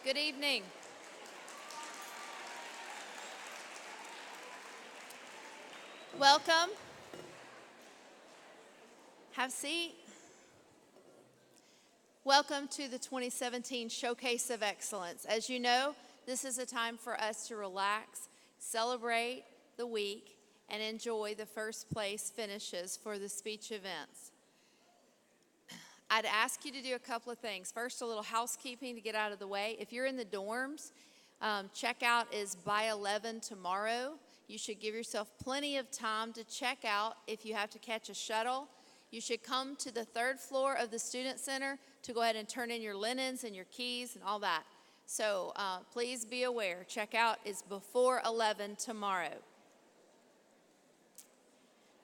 Good evening. Welcome. Have a seat. Welcome to the 2017 Showcase of Excellence. As you know, this is a time for us to relax, celebrate the week, and enjoy the first place finishes for the speech events. I'd ask you to do a couple of things. First, a little housekeeping to get out of the way. If you're in the dorms, checkout is by 11 tomorrow. You should give yourself plenty of time to check out if you have to catch a shuttle. You should come to the third floor of the Student Center to go ahead and turn in your linens and your keys and all that. So please be aware, checkout is before 11 tomorrow.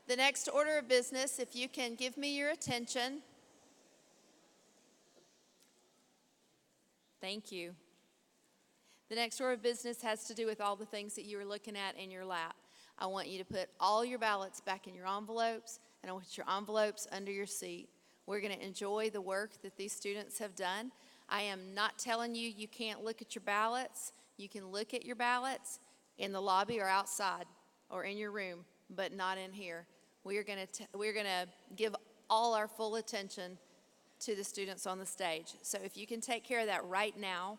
The next order of business, if you can give me your attention. Thank you. The next order of business has to do with all the things that you are looking at in your lap. I want you to put all your ballots back in your envelopes, and I want your envelopes under your seat. We're going to enjoy the work that these students have done. I am not telling you you can't look at your ballots. You can look at your ballots in the lobby or outside or in your room, but not in here. We're going to give all our full attention to the students on the stage. So if you can take care of that right now.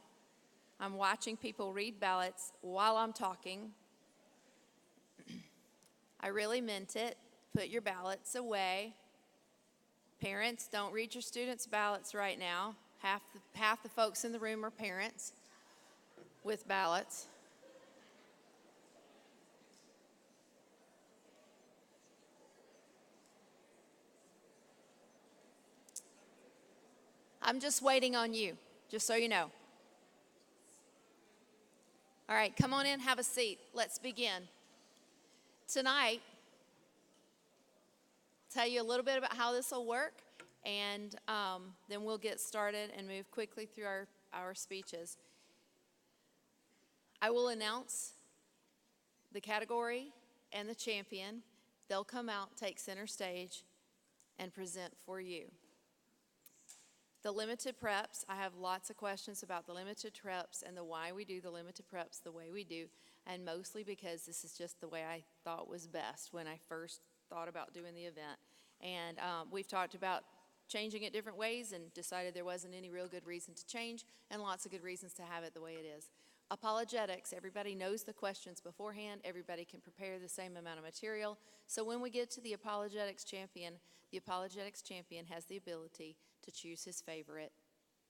I'm watching people read ballots while I'm talking. I really meant it. Put your ballots away. Parents, don't read your students' ballots right now. Half the folks in the room are parents with ballots. I'm just waiting on you, just so you know. All right, come on in, have a seat. Let's begin. Tonight, I'll tell you a little bit about how this will work, and then we'll get started and move quickly through our speeches. I will announce the category and the champion. They'll come out, take center stage, and present for you. The limited preps, I have lots of questions about the limited preps and the why we do the limited preps the way we do, and mostly because this is just the way I thought was best when I first thought about doing the event. And we've talked about changing it different ways and decided there wasn't any real good reason to change, and lots of good reasons to have it the way it is. Apologetics, everybody knows the questions beforehand. Everybody can prepare the same amount of material. So when we get to the apologetics champion has the ability to choose his favorite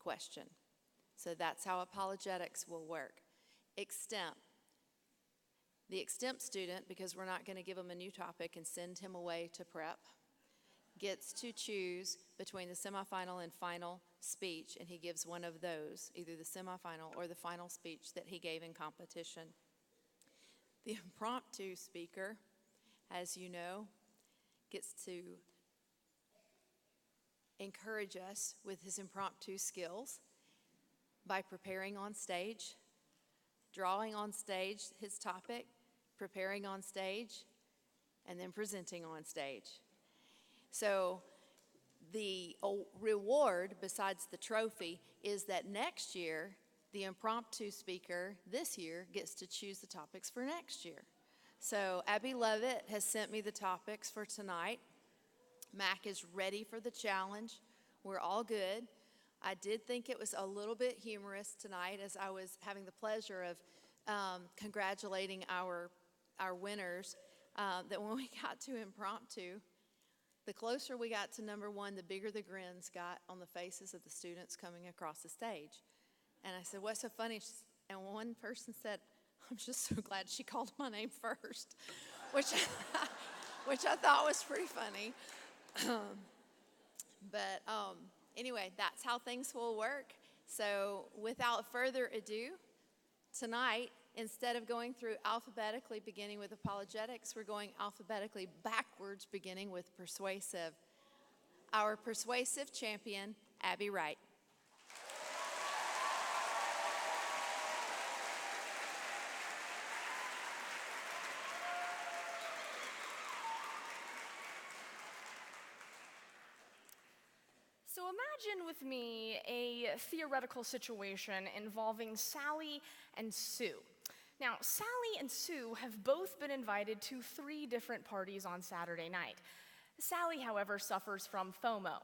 question. So that's how apologetics will work. Extemp. The extemp student, because we're not going to give him a new topic and send him away to prep, gets to choose between the semifinal and final speech, and he gives one of those, either the semifinal or the final speech that he gave in competition. The impromptu speaker, as you know, gets to encourage us with his impromptu skills by preparing on stage, drawing on stage his topic, preparing on stage, and then presenting on stage. So the reward, besides the trophy, is that next year, the impromptu speaker this year gets to choose the topics for next year. So Abby Lovett has sent me the topics for tonight. Mac is ready for the challenge. We're all good. I did think it was a little bit humorous tonight as I was having the pleasure of congratulating our winners, that when we got to impromptu, the closer we got to number one, the bigger the grins got on the faces of the students coming across the stage. And I said, "What's so funny?" And one person said, "I'm just so glad she called my name first," which I thought was pretty funny. But anyway, that's how things will work. So without further ado, tonight, instead of going through alphabetically beginning with apologetics, we're going alphabetically backwards beginning with persuasive. Our persuasive champion, Abby Wright. So imagine with me a theoretical situation involving Sally and Sue. Now, Sally and Sue have both been invited to 3 different parties on Saturday night. Sally, however, suffers from FOMO,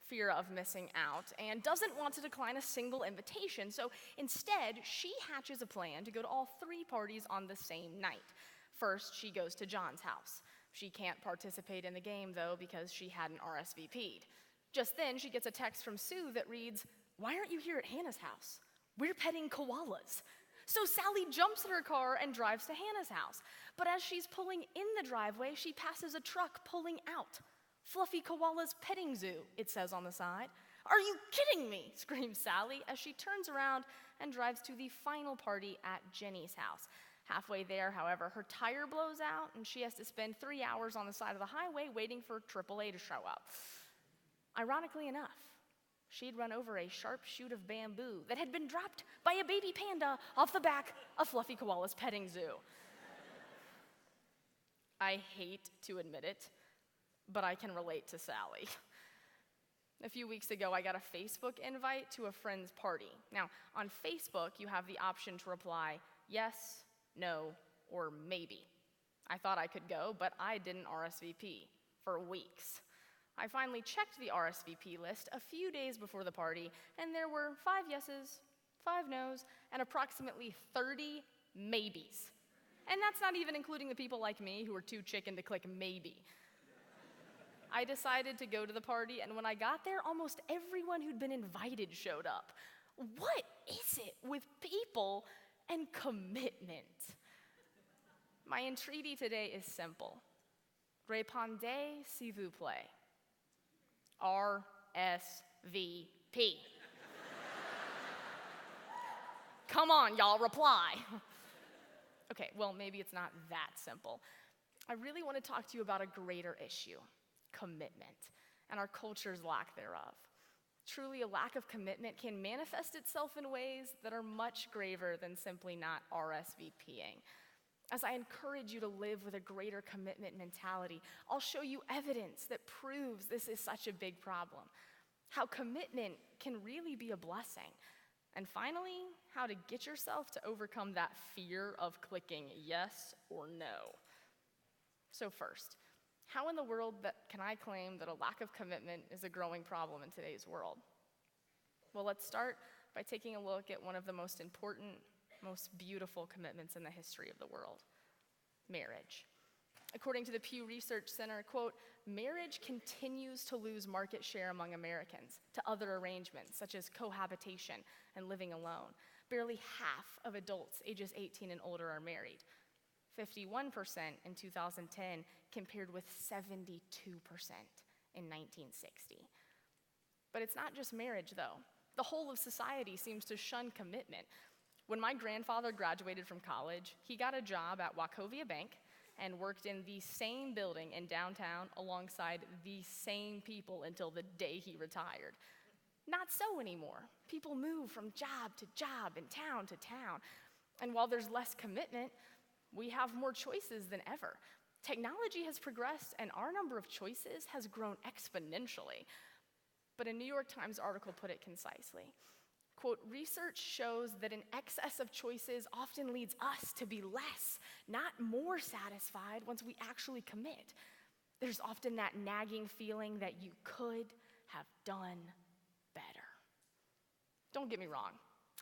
fear of missing out, and doesn't want to decline a single invitation, so instead, she hatches a plan to go to all 3 parties on the same night. First, she goes to John's house. She can't participate in the game, though, because she hadn't RSVP'd. Just then, she gets a text from Sue that reads, "Why aren't you here at Hannah's house? We're petting koalas." So Sally jumps in her car and drives to Hannah's house. But as she's pulling in the driveway, she passes a truck pulling out. "Fluffy Koala's Petting Zoo," it says on the side. "Are you kidding me?" screams Sally as she turns around and drives to the final party at Jenny's house. Halfway there, however, her tire blows out and she has to spend 3 hours on the side of the highway waiting for AAA to show up. Ironically enough, she'd run over a sharp shoot of bamboo that had been dropped by a baby panda off the back of Fluffy Koala's Petting Zoo. I hate to admit it, but I can relate to Sally. A few weeks ago, I got a Facebook invite to a friend's party. Now, on Facebook, you have the option to reply yes, no, or maybe. I thought I could go, but I didn't RSVP for weeks. I finally checked the RSVP list a few days before the party, and there were 5 yeses, 5 nos, and approximately 30 maybes. And that's not even including the people like me who were too chicken to click maybe. I decided to go to the party, and when I got there, almost everyone who'd been invited showed up. What is it with people and commitment? My entreaty today is simple. Répondez s'il vous plaît. RSVP. Come on, y'all, reply. Okay, well, maybe it's not that simple. I really want to talk to you about a greater issue, commitment, and our culture's lack thereof. Truly, a lack of commitment can manifest itself in ways that are much graver than simply not RSVPing. As I encourage you to live with a greater commitment mentality, I'll show you evidence that proves this is such a big problem, how commitment can really be a blessing, and finally, how to get yourself to overcome that fear of clicking yes or no. So first, how in the world can I claim that a lack of commitment is a growing problem in today's world? Well, let's start by taking a look at one of the most important, most beautiful commitments in the history of the world, marriage. According to the Pew Research Center, quote, "Marriage continues to lose market share among Americans to other arrangements such as cohabitation and living alone. Barely half of adults ages 18 and older are married. 51% in 2010 compared with 72% in 1960. But it's not just marriage, though. The whole of society seems to shun commitment. When my grandfather graduated from college, he got a job at Wachovia Bank and worked in the same building in downtown alongside the same people until the day he retired. Not so anymore. People move from job to job and town to town. And while there's less commitment, we have more choices than ever. Technology has progressed and our number of choices has grown exponentially. But a New York Times article put it concisely. Quote, "Research shows that an excess of choices often leads us to be less, not more satisfied once we actually commit. There's often that nagging feeling that you could have done better." Don't get me wrong.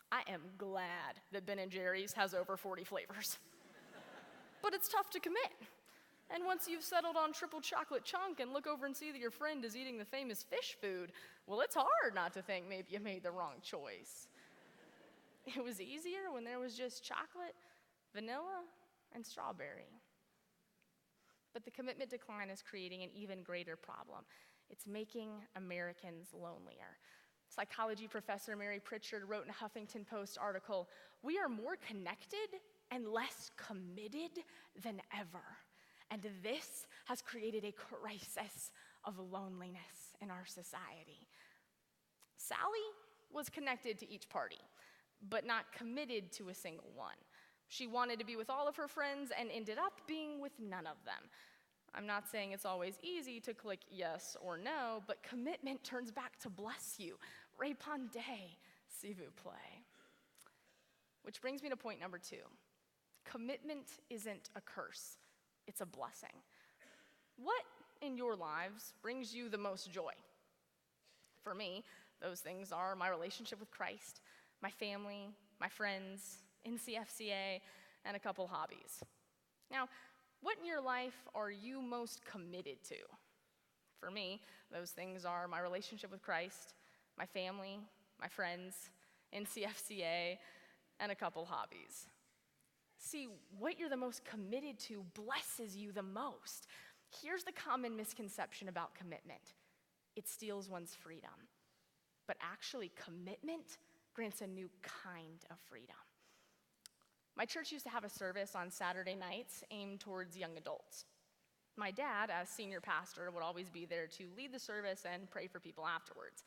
I am glad that Ben & Jerry's has over 40 flavors. But it's tough to commit. And once you've settled on triple chocolate chunk and look over and see that your friend is eating the famous fish food, well, it's hard not to think maybe you made the wrong choice. It was easier when there was just chocolate, vanilla, and strawberry. But the commitment decline is creating an even greater problem. It's making Americans lonelier. Psychology professor Mary Pritchard wrote in a Huffington Post article, "We are more connected and less committed than ever. And this has created a crisis of loneliness in our society." Sally was connected to each party, but not committed to a single one. She wanted to be with all of her friends and ended up being with none of them. I'm not saying it's always easy to click yes or no, but commitment turns back to bless you. Répondez, s'il vous plaît. Which brings me to point number 2. Commitment isn't a curse, it's a blessing. What in your lives brings you the most joy? For me, those things are my relationship with Christ, my family, my friends, NCFCA, and a couple hobbies. Now, what in your life are you most committed to? For me, those things are my relationship with Christ, my family, my friends, NCFCA, and a couple hobbies. See, what you're the most committed to blesses you the most. Here's the common misconception about commitment. It steals one's freedom. But actually, commitment grants a new kind of freedom. My church used to have a service on Saturday nights aimed towards young adults. My dad, as senior pastor, would always be there to lead the service and pray for people afterwards.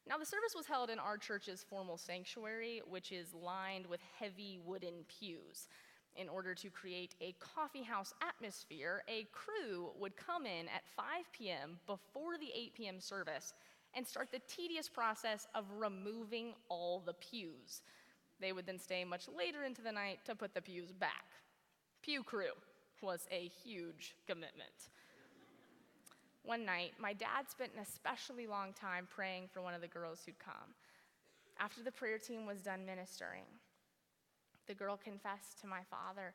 Now, the service was held in our church's formal sanctuary, which is lined with heavy wooden pews. In order to create a coffee house atmosphere, a crew would come in at 5 p.m. before the 8 p.m. service and start the tedious process of removing all the pews. They would then stay much later into the night to put the pews back. Pew crew was a huge commitment. One night, my dad spent an especially long time praying for one of the girls who'd come. After the prayer team was done ministering, the girl confessed to my father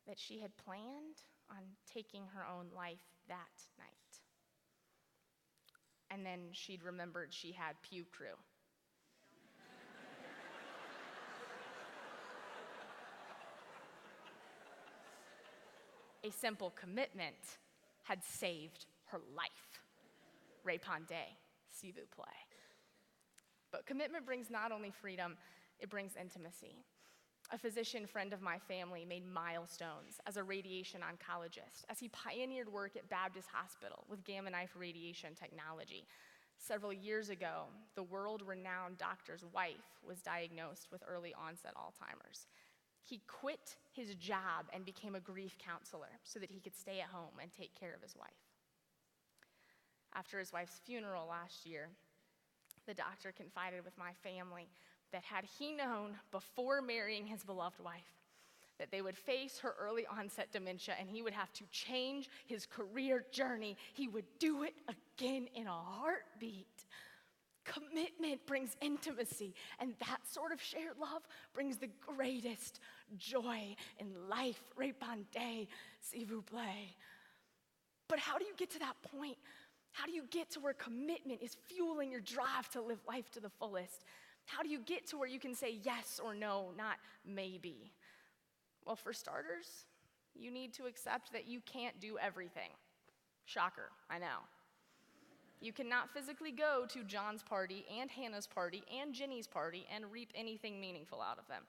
that she had planned on taking her own life that night. And then she'd remembered she had pew crew. A simple commitment had saved her life. Répondez, s'il vous plaît. But commitment brings not only freedom, it brings intimacy. A physician friend of my family made milestones as a radiation oncologist as he pioneered work at Baptist Hospital with gamma knife radiation technology. Several years ago, the world-renowned doctor's wife was diagnosed with early onset Alzheimer's. He quit his job and became a grief counselor so that he could stay at home and take care of his wife. After his wife's funeral last year, the doctor confided with my family that had he known before marrying his beloved wife that they would face her early onset dementia and he would have to change his career journey, he would do it again in a heartbeat. Commitment brings intimacy, and that sort of shared love brings the greatest joy in life. Répondez, s'il vous plaît. But how do you get to that point? How do you get to where commitment is fueling your drive to live life to the fullest? How do you get to where you can say yes or no, not maybe? Well, for starters, you need to accept that you can't do everything. Shocker, I know. You cannot physically go to John's party and Hannah's party and Jenny's party and reap anything meaningful out of them.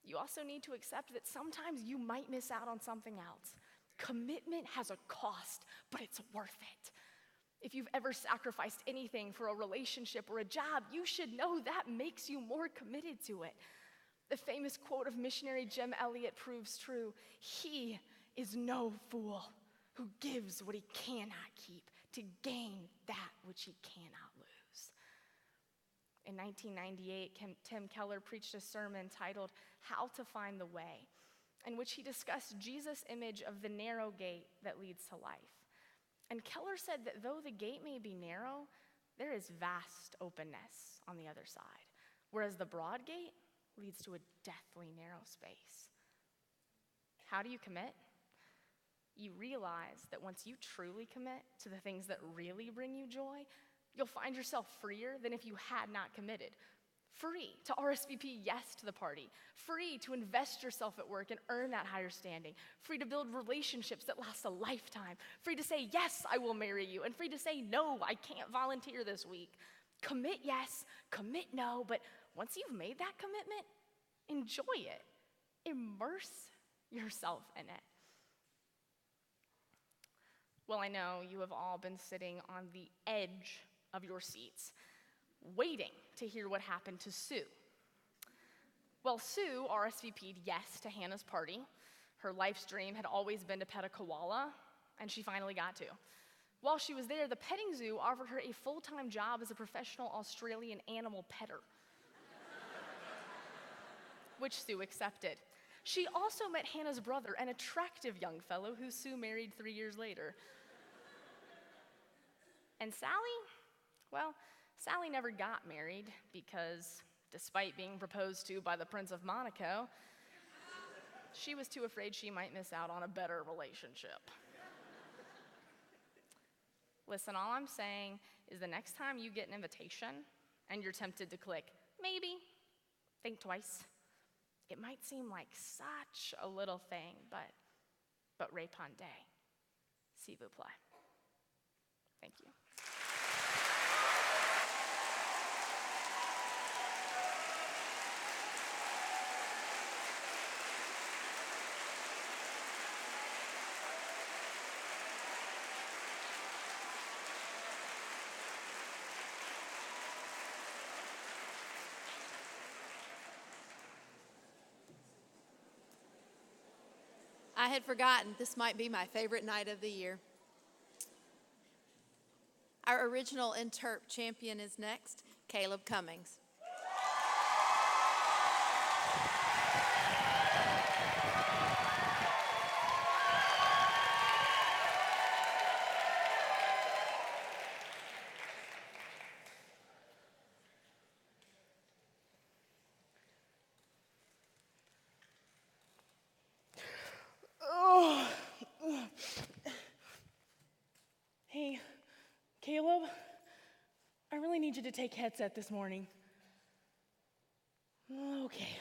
You also need to accept that sometimes you might miss out on something else. Commitment has a cost, but it's worth it. If you've ever sacrificed anything for a relationship or a job, you should know that makes you more committed to it. The famous quote of missionary Jim Elliot proves true. He is no fool who gives what he cannot keep to gain that which he cannot lose. In 1998, Tim Keller preached a sermon titled How to Find the Way, in which he discussed Jesus' image of the narrow gate that leads to life. And Keller said that though the gate may be narrow, there is vast openness on the other side, whereas the broad gate leads to a deathly narrow space. How do you commit? You realize that once you truly commit to the things that really bring you joy, you'll find yourself freer than if you had not committed. Free to RSVP yes to the party. Free to invest yourself at work and earn that higher standing. Free to build relationships that last a lifetime. Free to say, yes, I will marry you. And free to say, no, I can't volunteer this week. Commit yes, commit no, but once you've made that commitment, enjoy it. Immerse yourself in it. Well, I know you have all been sitting on the edge of your seats, waiting to hear what happened to Sue. Well, Sue RSVP'd yes to Hannah's party. Her life's dream had always been to pet a koala, and she finally got to. While she was there, the petting zoo offered her a full-time job as a professional Australian animal petter, which Sue accepted. She also met Hannah's brother, an attractive young fellow who Sue married 3 years later. And Sally? Well, Sally never got married because, despite being proposed to by the Prince of Monaco, she was too afraid she might miss out on a better relationship. Listen, all I'm saying is the next time you get an invitation and you're tempted to click maybe, think twice. It might seem like such a little thing, but répondez, s'il vous plaît. Thank you. I had forgotten this might be my favorite night of the year. Our original Interp champion is next, Caleb Cummings. Hey, Caleb, I really need you to take headset this morning. Okay.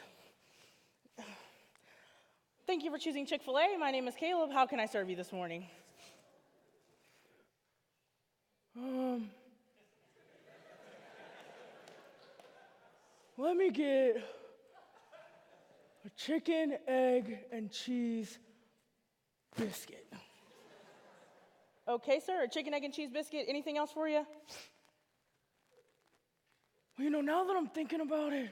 Thank you for choosing Chick-fil-A. My name is Caleb. How can I serve you this morning? Let me get a chicken, egg, and cheese biscuit. Okay, sir, a chicken, egg, and cheese biscuit. Anything else for you? Well, now that I'm thinking about it,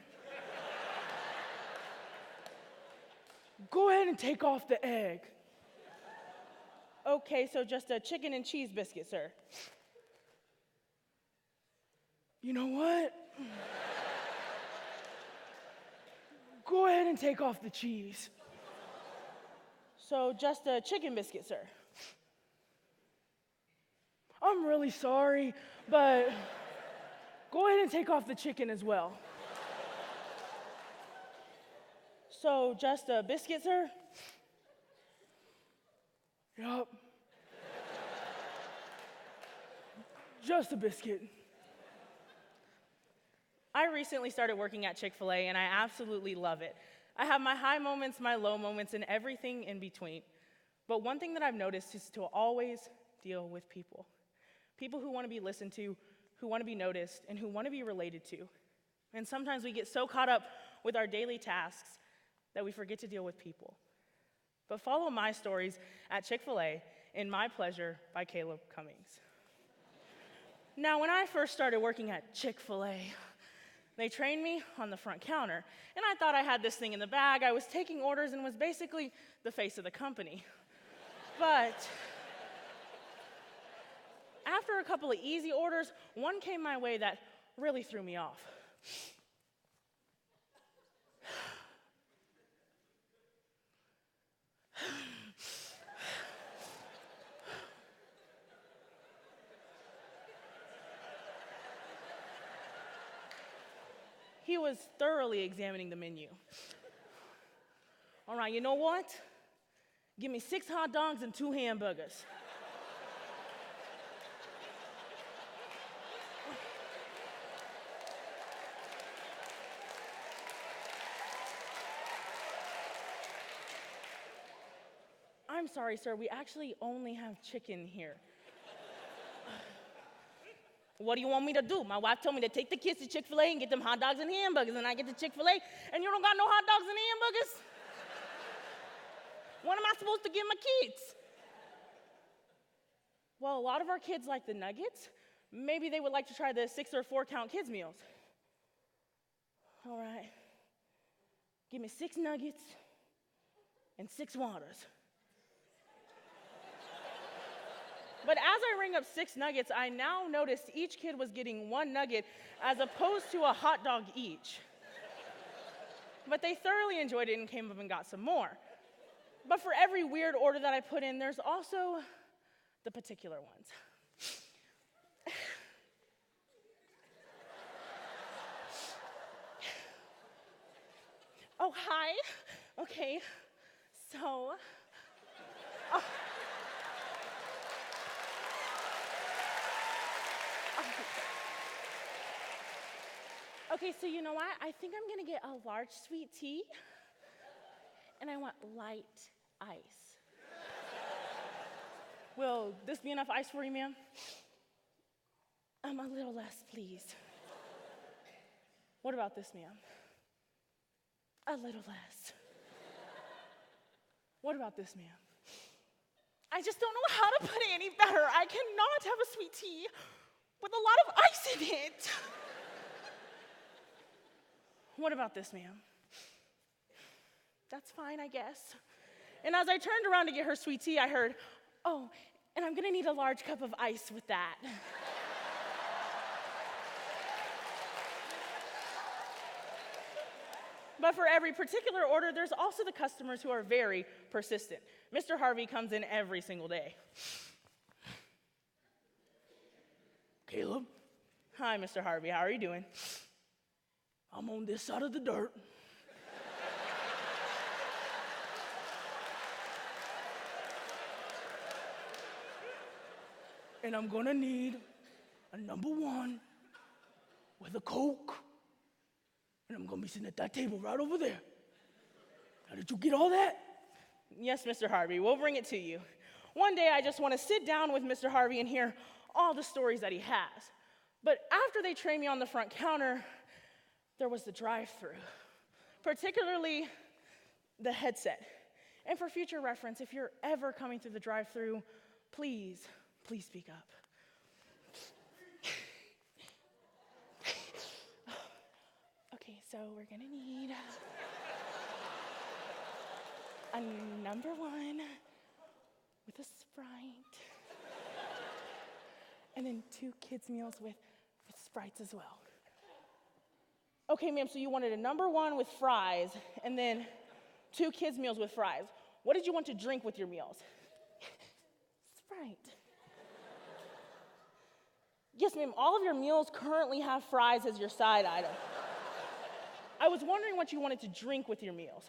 go ahead and take off the egg. Okay, so just a chicken and cheese biscuit, sir. You know what? Go ahead and take off the cheese. So just a chicken biscuit, sir. I'm really sorry, but go ahead and take off the chicken as well. So just a biscuit, sir? Yup. Just a biscuit. I recently started working at Chick-fil-A, and I absolutely love it. I have my high moments, my low moments, and everything in between. But one thing that I've noticed is to always deal with people. People who want to be listened to, who want to be noticed, and who want to be related to. And sometimes we get so caught up with our daily tasks that we forget to deal with people. But follow my stories at Chick-fil-A in My Pleasure by Caleb Cummings. Now, when I first started working at Chick-fil-A, they trained me on the front counter, and I thought I had this thing in the bag. I was taking orders and was basically the face of the company. But after a couple of easy orders, one came my way that really threw me off. He was thoroughly examining the menu. All right, you know what? Give me 6 hot dogs and 2 hamburgers. I'm sorry, sir, we actually only have chicken here. What do you want me to do? My wife told me to take the kids to Chick-fil-A and get them hot dogs and hamburgers, and I get to Chick-fil-A, and you don't got no hot dogs and hamburgers? What am I supposed to give my kids? Well, a lot of our kids like the nuggets. Maybe they would like to try the 6 or 4 count kids meals. All right. Give me 6 nuggets and 6 waters. But as I rang up 6 nuggets, I now noticed each kid was getting 1 nugget as opposed to a hot dog each. But they thoroughly enjoyed it and came up and got some more. But for every weird order that I put in, there's also the particular ones. Oh, hi. Okay, so... Oh. Okay, so you know what? I think I'm gonna get a large sweet tea, and I want light ice. Will this be enough ice for you, ma'am? A little less, please. What about this, ma'am? A little less. What about this, ma'am? I just don't know how to put it any better. I cannot have a sweet tea with a lot of ice in it. What about this, ma'am? That's fine, I guess. And as I turned around to get her sweet tea, I heard, oh, and I'm gonna need a large cup of ice with that. But for every particular order, there's also the customers who are very persistent. Mr. Harvey comes in every single day. Caleb? Hi, Mr. Harvey, how are you doing? I'm on this side of the dirt. And I'm gonna need a number 1 with a Coke. And I'm gonna be sitting at that table right over there. Now, did you get all that? Yes, Mr. Harvey, we'll bring it to you. One day I just wanna sit down with Mr. Harvey and hear all the stories that he has. But after they trained me on the front counter, there was the drive-thru, particularly the headset. And for future reference, if you're ever coming through the drive-thru, please speak up. Okay, so we're gonna need a number 1 with a Sprite, and then 2 kids' meals with Sprites as well. Okay, ma'am, so you wanted a number 1 with fries, and then 2 kids' meals with fries. What did you want to drink with your meals? Sprite. Yes, ma'am, all of your meals currently have fries as your side item. I was wondering what you wanted to drink with your meals.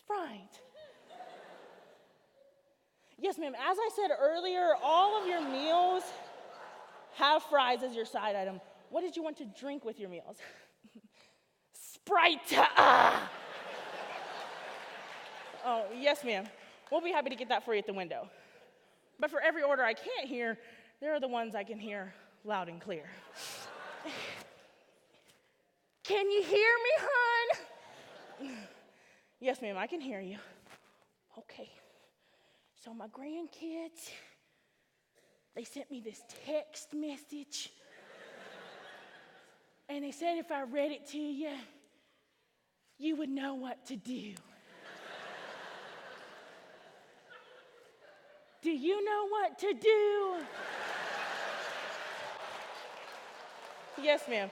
Sprite. Yes, ma'am, as I said earlier, all of your meals have fries as your side item. What did you want to drink with your meals? Sprite. Oh, yes, ma'am. We'll be happy to get that for you at the window. But for every order I can't hear, there are the ones I can hear loud and clear. Can you hear me, hon? Yes, ma'am, I can hear you. Okay. So my grandkids, they sent me this text message. And they said if I read it to you, you would know what to do. Do you know what to do? Yes, ma'am.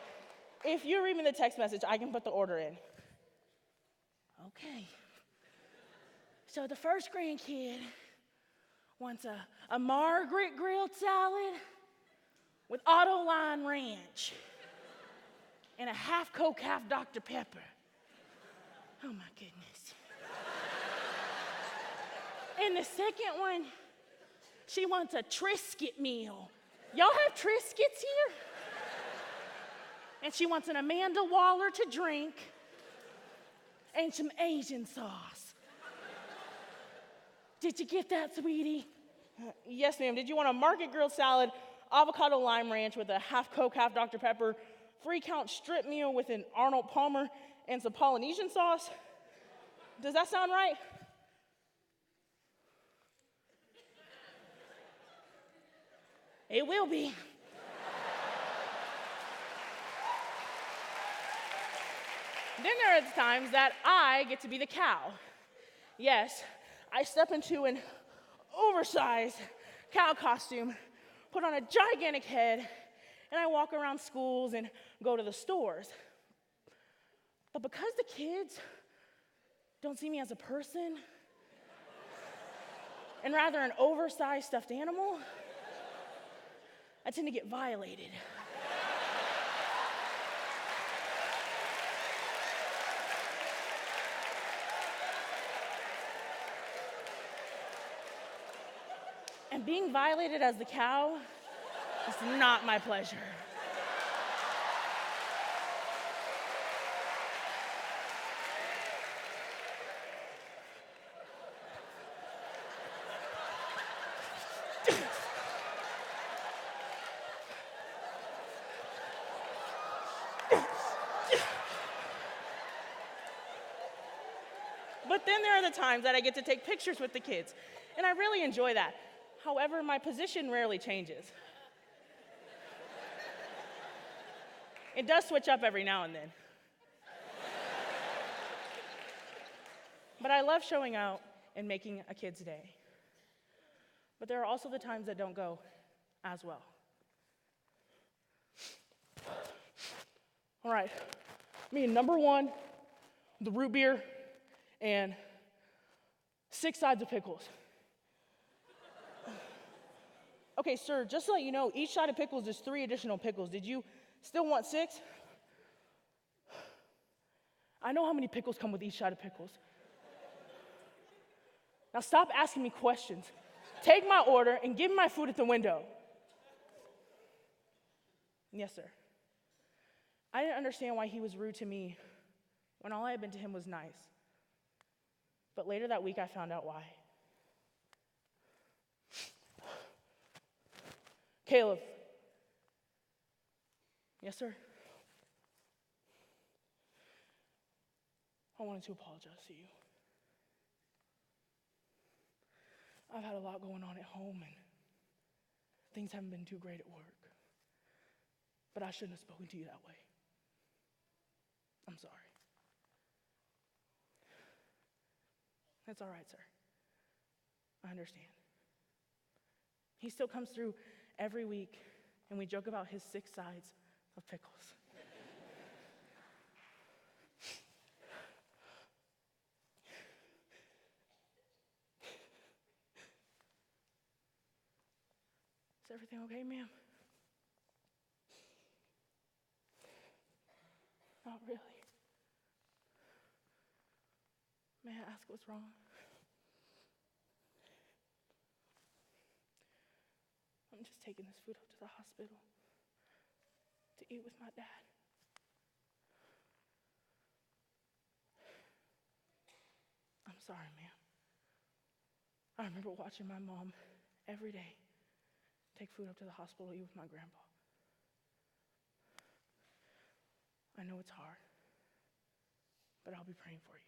If you read me the text message, I can put the order in. Okay. So the first grandkid wants a Margaret grilled salad with auto line ranch and a half Coke, half Dr. Pepper. Oh my goodness. And the second one, she wants a Triscuit meal. Y'all have Triscuits here? And she wants an Amanda Waller to drink and some Asian sauce. Did you get that, sweetie? Yes, ma'am. Did you want a market grilled salad, avocado lime ranch with a half Coke, half Dr. Pepper, 3-count strip meal with an Arnold Palmer and some Polynesian sauce? Does that sound right? It will be. Then there are the times that I get to be the cow. Yes, I step into an oversized cow costume, put on a gigantic head, and I walk around schools and go to the stores. But because the kids don't see me as a person, and rather an oversized stuffed animal, I tend to get violated. And being violated as the cow is not my pleasure. But then there are the times that I get to take pictures with the kids, and I really enjoy that. However, my position rarely changes. It does switch up every now and then. But I love showing out and making a kid's day. But there are also the times that don't go as well. All right, me number one, the root beer, and 6 sides of pickles. Okay, sir, just to let you know, each side of pickles is 3 additional pickles. Did you still want 6? I know how many pickles come with each side of pickles. Now stop asking me questions. Take my order and give me my food at the window. Yes, sir. I didn't understand why he was rude to me when all I had been to him was nice. But later that week, I found out why. Caleb. Yes, sir? I wanted to apologize to you. I've had a lot going on at home, and things haven't been too great at work. But I shouldn't have spoken to you that way. I'm sorry. That's all right, sir. I understand. He still comes through every week, and we joke about his 6 sides of pickles. Is everything okay, ma'am? Not really. May I ask what's wrong? I'm just taking this food up to the hospital to eat with my dad. I'm sorry, ma'am. I remember watching my mom every day take food up to the hospital to eat with my grandpa. I know it's hard, but I'll be praying for you.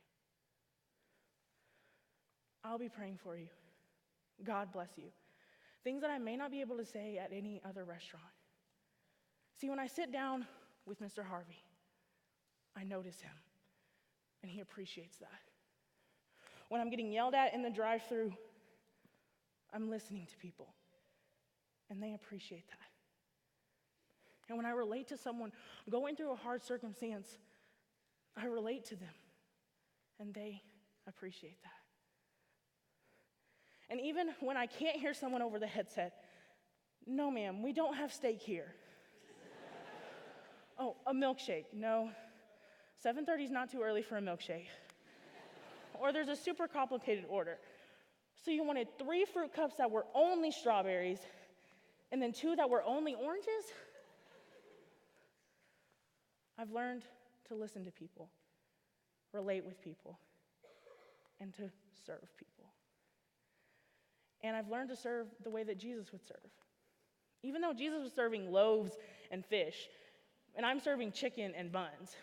I'll be praying for you. God bless you. Things that I may not be able to say at any other restaurant. See, when I sit down with Mr. Harvey, I notice him, and he appreciates that. When I'm getting yelled at in the drive-thru, I'm listening to people, and they appreciate that. And when I relate to someone going through a hard circumstance, I relate to them, and they appreciate that. And even when I can't hear someone over the headset, no, ma'am, we don't have steak here. Oh, a milkshake. No, 7:30 is not too early for a milkshake. Or there's a super complicated order. So you wanted 3 fruit cups that were only strawberries, and then 2 that were only oranges? I've learned to listen to people, relate with people, and to serve people. And I've learned to serve the way that Jesus would serve. Even though Jesus was serving loaves and fish, and I'm serving chicken and buns.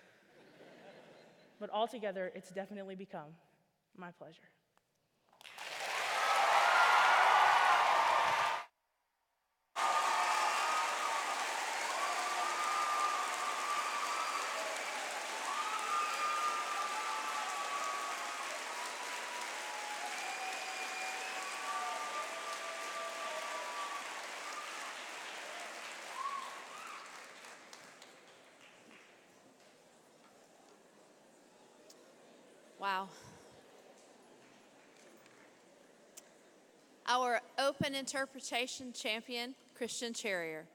But altogether, it's definitely become my pleasure. Wow. Our open interpretation champion, Christian Charrier.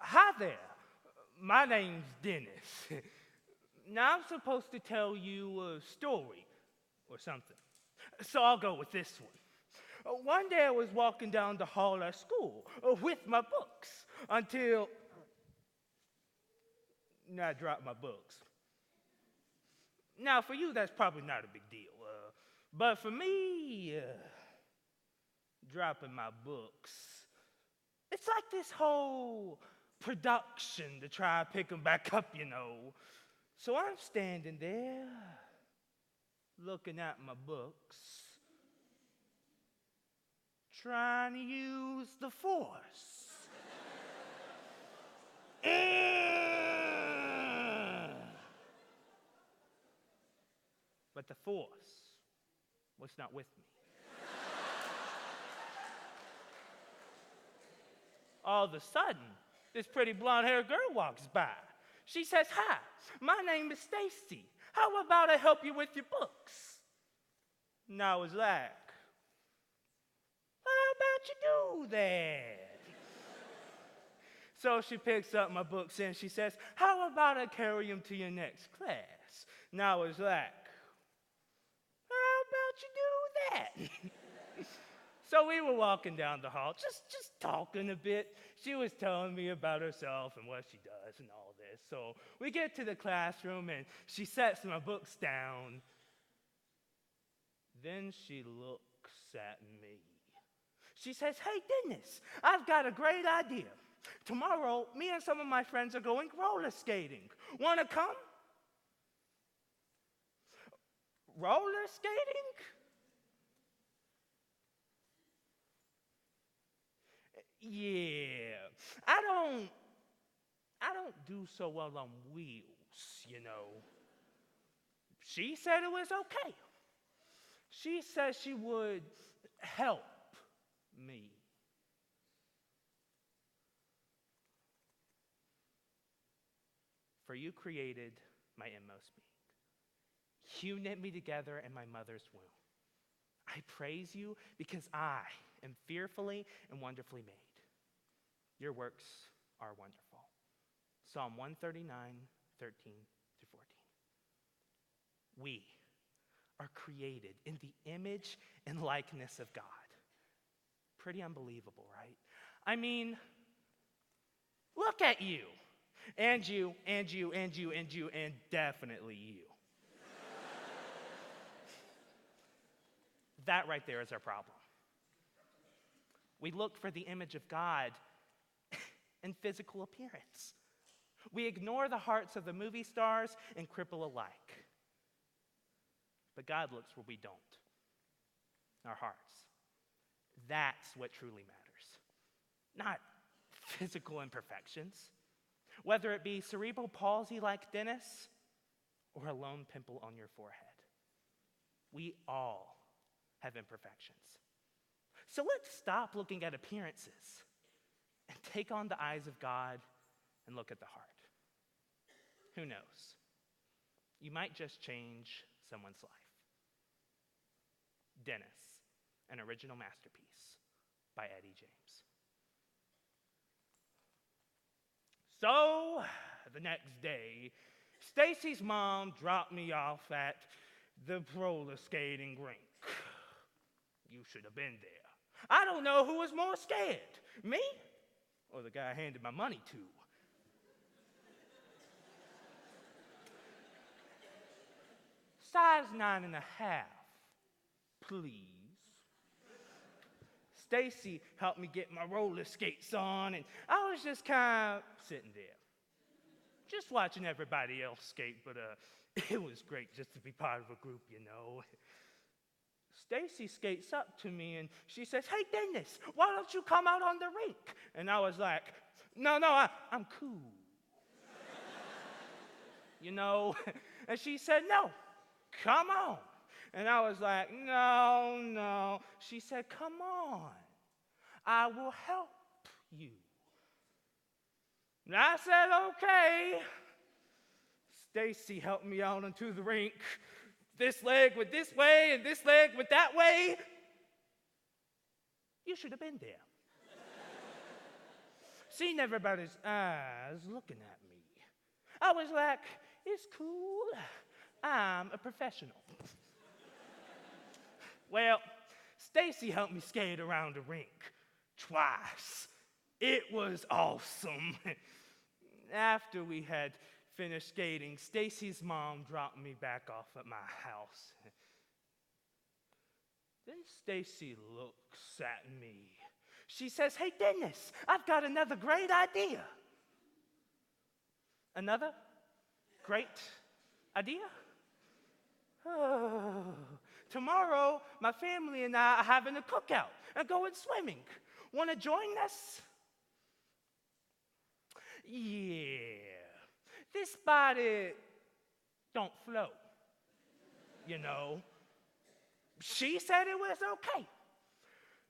Hi there. My name's Dennis. Now I'm supposed to tell you a story or something. So I'll go with this one. One day I was walking down the hall at school with my books until I dropped my books. Now for you, that's probably not a big deal. But for me, dropping my books, it's like this whole production to try to pick them back up, you know. So I'm standing there, looking at my books, trying to use the force. But the force was not with me. All of a sudden, this pretty blonde-haired girl walks by. She says, "Hi, my name is Stacy. How about I help you with your books?" And I was like, "How about you do that?" So she picks up my books and she says, "How about I carry them to your next class?" And I was like, "How about you do that?" So we were walking down the hall, just talking a bit. She was telling me about herself and what she does and all this. So we get to the classroom and she sets my books down. Then she looks at me. She says, "Hey, Dennis, I've got a great idea. Tomorrow, me and some of my friends are going roller skating. Want to come?" Roller skating? Yeah, I don't do so well on wheels, you know. She said it was okay. She said she would help me. For you created my inmost being. You knit me together in my mother's womb. I praise you because I am fearfully and wonderfully made. Your works are wonderful. Psalm 139, 13 through 14. We are created in the image and likeness of God. Pretty unbelievable, right? I mean, look at you. And you, and you, and you, and you, and definitely you. That right there is our problem. We look for the image of God in physical appearance. We ignore the hearts of the movie stars and cripple alike. But God looks where we don't. Our hearts. That's what truly matters. Not physical imperfections. Whether it be cerebral palsy like Dennis or a lone pimple on your forehead. We all have imperfections. So let's stop looking at appearances and take on the eyes of God and look at the heart. Who knows? You might just change someone's life. Dennis, an original masterpiece by Eddie James. So, the next day, Stacy's mom dropped me off at the roller skating rink. You should have been there. I don't know who was more scared, me or the guy I handed my money to. Size 9.5, please. Stacy helped me get my roller skates on, and I was just kind of sitting there, just watching everybody else skate, but it was great just to be part of a group, you know. Stacy skates up to me, and she says, "Hey, Dennis, why don't you come out on the rink?" And I was like, no, I'm cool. You know? And she said, "No, come on. And I was like, no, no. She said, come on, I will help you. And I said, okay. Stacy helped me out onto the rink. This leg went this way and this leg went that way. You should have been there. Seeing everybody's eyes looking at me, I was like, it's cool. I'm a professional. Well, Stacy helped me skate around the rink twice. It was awesome. After we had finished skating, Stacy's mom dropped me back off at my house. Then Stacy looks at me. She says, hey, Dennis, I've got another great idea. Another great idea? Oh, tomorrow, my family and I are having a cookout and going swimming. Want to join us? Yeah, this body don't float, you know. She said it was okay.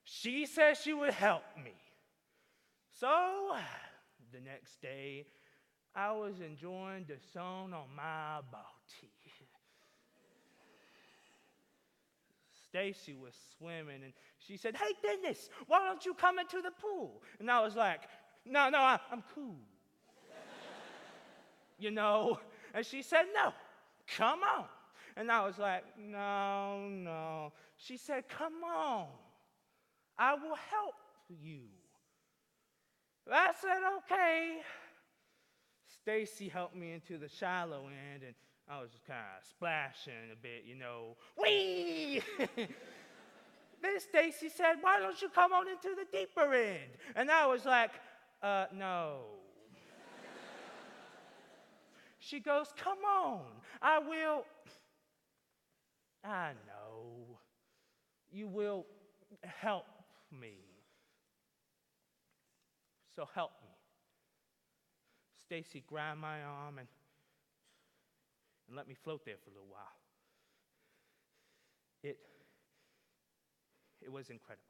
She said she would help me. So, the next day, I was enjoying the sun on my body. Stacy was swimming, and she said, hey, Dennis, why don't you come into the pool? And I was like, no, I'm cool. You know? And she said, no, come on. And I was like, no. She said, come on. I will help you. I said, okay. Stacy helped me into the shallow end, and I was just kind of splashing a bit, you know. Whee! Then Stacy said, why don't you come on into the deeper end? And I was like, no. She goes, come on, I will. I know. You will help me. So help me. Stacy grabbed my arm and let me float there for a little while. It was incredible.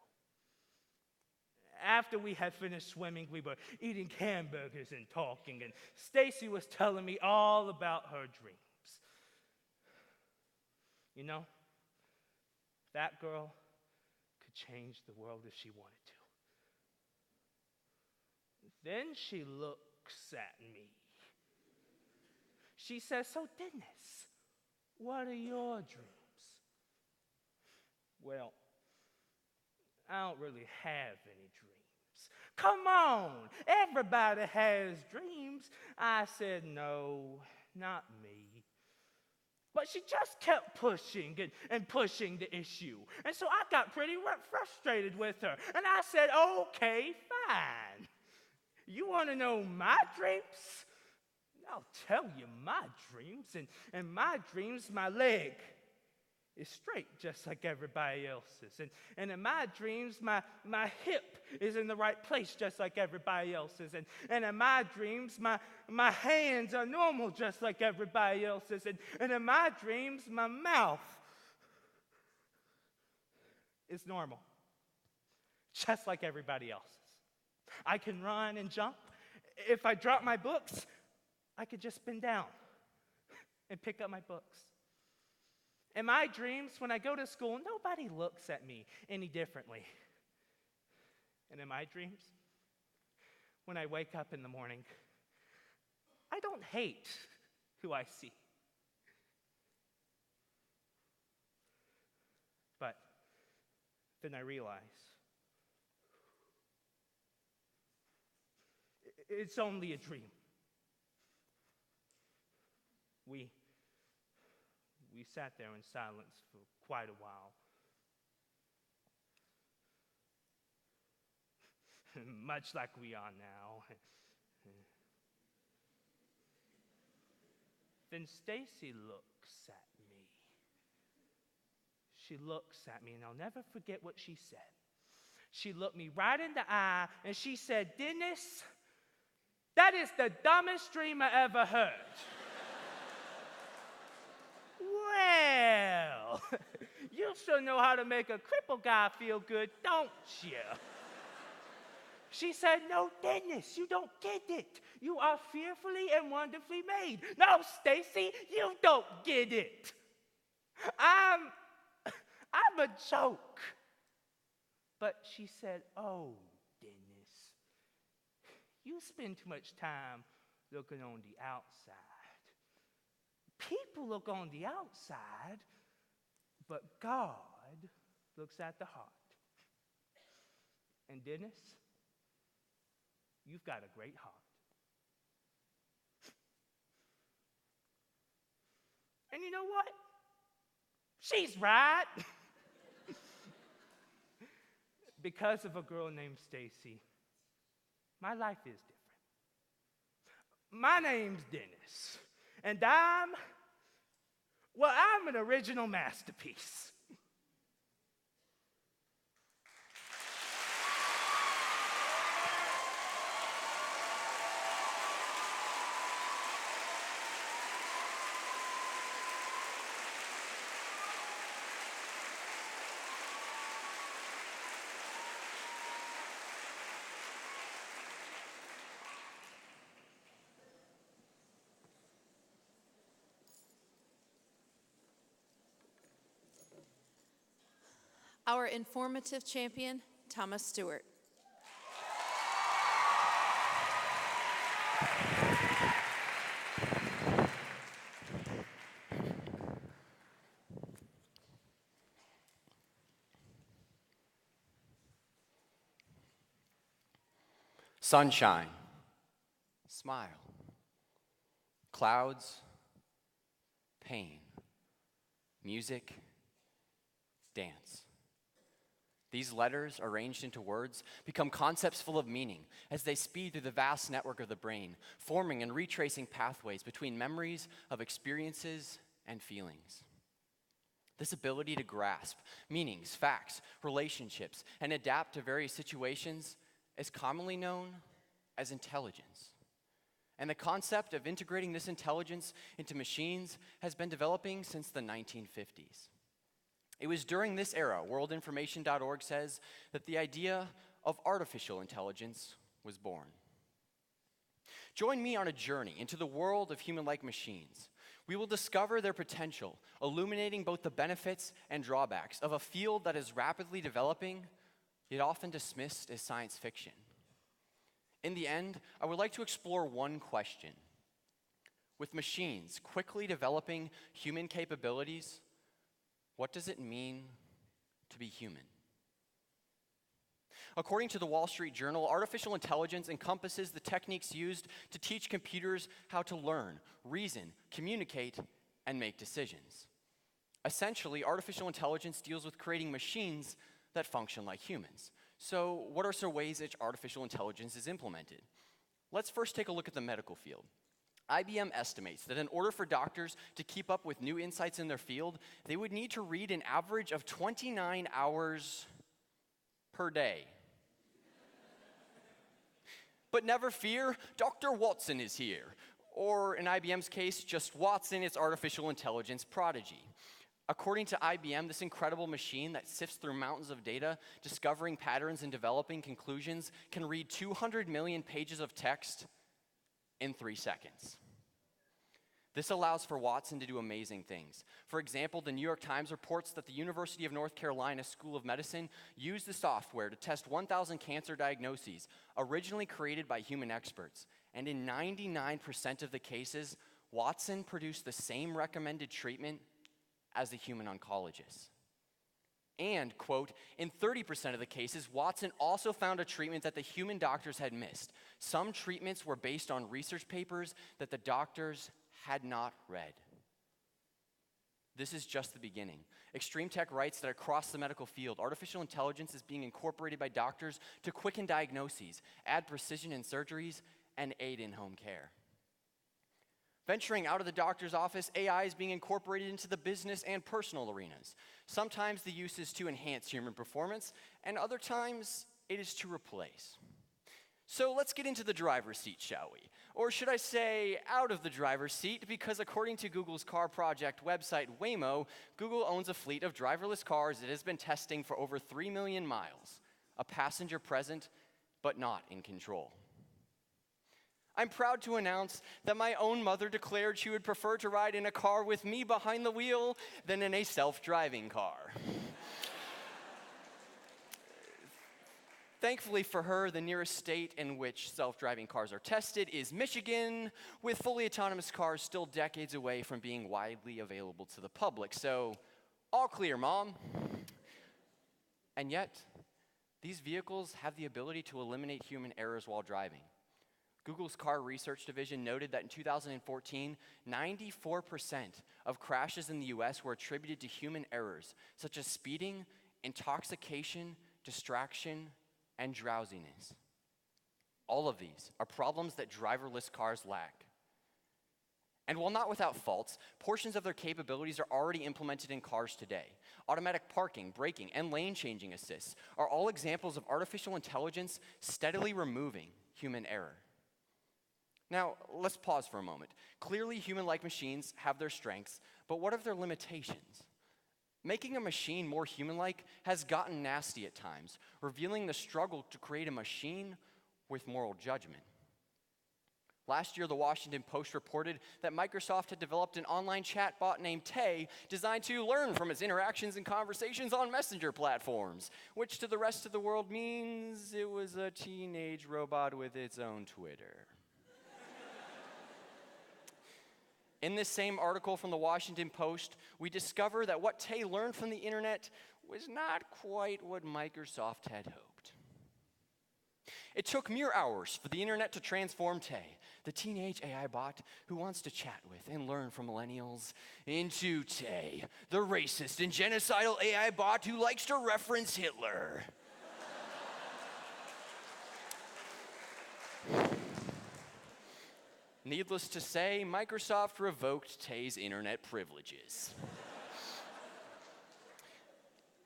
After we had finished swimming, we were eating hamburgers and talking, and Stacy was telling me all about her dreams. You know, that girl could change the world if she wanted to. Then she looks at me. She says, so Dennis, what are your dreams? Well, I don't really have any dreams. Come on, everybody has dreams. I said, no, not me. But she just kept pushing and pushing the issue. And so I got pretty frustrated with her. And I said, okay, fine. You want to know my dreams? I'll tell you my dreams. And my dreams, my leg is straight just like everybody else's. And in my dreams, my hip is in the right place just like everybody else's. And in my dreams, my hands are normal just like everybody else's. And in my dreams, my mouth is normal just like everybody else's. I can run and jump. If I drop my books, I could just bend down and pick up my books. In my dreams, when I go to school, nobody looks at me any differently. And in my dreams, when I wake up in the morning, I don't hate who I see. But then I realize it's only a dream. We sat there in silence for quite a while. Much like we are now. Then Stacy looks at me. She looks at me, and I'll never forget what she said. She looked me right in the eye, and she said, Dennis, that is the dumbest dream I ever heard. Well, You sure know how to make a crippled guy feel good, don't you? She said, no, Dennis, you don't get it. You are fearfully and wonderfully made. No, Stacy, you don't get it. I'm a joke. But she said, oh, Dennis, you spend too much time looking on the outside. People look on the outside, but God looks at the heart. And Dennis, you've got a great heart. And you know what? She's right. Because of a girl named Stacy, my life is different. My name's Dennis, and I'm an original masterpiece. Our informative champion, Thomas Stewart. Sunshine, smile, clouds, pain, music, dance. These letters, arranged into words, become concepts full of meaning as they speed through the vast network of the brain, forming and retracing pathways between memories of experiences and feelings. This ability to grasp meanings, facts, relationships, and adapt to various situations is commonly known as intelligence. And the concept of integrating this intelligence into machines has been developing since the 1950s. It was during this era, worldinformation.org says, that the idea of artificial intelligence was born. Join me on a journey into the world of human-like machines. We will discover their potential, illuminating both the benefits and drawbacks of a field that is rapidly developing, yet often dismissed as science fiction. In the end, I would like to explore one question. With machines quickly developing human capabilities, what does it mean to be human? According to the Wall Street Journal, artificial intelligence encompasses the techniques used to teach computers how to learn, reason, communicate, and make decisions. Essentially, artificial intelligence deals with creating machines that function like humans. So, what are some ways that artificial intelligence is implemented? Let's first take a look at the medical field. IBM estimates that in order for doctors to keep up with new insights in their field, they would need to read an average of 29 hours per day. But never fear, Dr. Watson is here. Or in IBM's case, just Watson, its artificial intelligence prodigy. According to IBM, this incredible machine that sifts through mountains of data, discovering patterns and developing conclusions, can read 200 million pages of text in 3 seconds. This allows for Watson to do amazing things. For example, the New York Times reports that the University of North Carolina School of Medicine used the software to test 1,000 cancer diagnoses, originally created by human experts. And in 99% of the cases, Watson produced the same recommended treatment as the human oncologist. And, quote, in 30% of the cases, Watson also found a treatment that the human doctors had missed. Some treatments were based on research papers that the doctors had not read. This is just the beginning. Extreme Tech writes that across the medical field, artificial intelligence is being incorporated by doctors to quicken diagnoses, add precision in surgeries, and aid in home care. Venturing out of the doctor's office, AI is being incorporated into the business and personal arenas. Sometimes the use is to enhance human performance, and other times it is to replace. So let's get into the driver's seat, shall we? Or should I say out of the driver's seat, because according to Google's car project website Waymo, Google owns a fleet of driverless cars it has been testing for over 3 million miles, a passenger present but not in control. I'm proud to announce that my own mother declared she would prefer to ride in a car with me behind the wheel than in a self-driving car. Thankfully for her, the nearest state in which self-driving cars are tested is Michigan, with fully autonomous cars still decades away from being widely available to the public. So, all clear, Mom. And yet, these vehicles have the ability to eliminate human errors while driving. Google's car research division noted that in 2014, 94% of crashes in the US were attributed to human errors, such as speeding, intoxication, distraction, and drowsiness. All of these are problems that driverless cars lack. And while not without faults, portions of their capabilities are already implemented in cars today. Automatic parking, braking, and lane changing assists are all examples of artificial intelligence steadily removing human error. Now, let's pause for a moment. Clearly, human-like machines have their strengths, but what are their limitations? Making a machine more human-like has gotten nasty at times, revealing the struggle to create a machine with moral judgment. Last year, the Washington Post reported that Microsoft had developed an online chatbot named Tay designed to learn from its interactions and conversations on messenger platforms, which to the rest of the world means it was a teenage robot with its own Twitter. In this same article from the Washington Post, we discover that what Tay learned from the internet was not quite what Microsoft had hoped. It took mere hours for the internet to transform Tay, the teenage AI bot who wants to chat with and learn from millennials, into Tay, the racist and genocidal AI bot who likes to reference Hitler. Needless to say, Microsoft revoked Tay's internet privileges.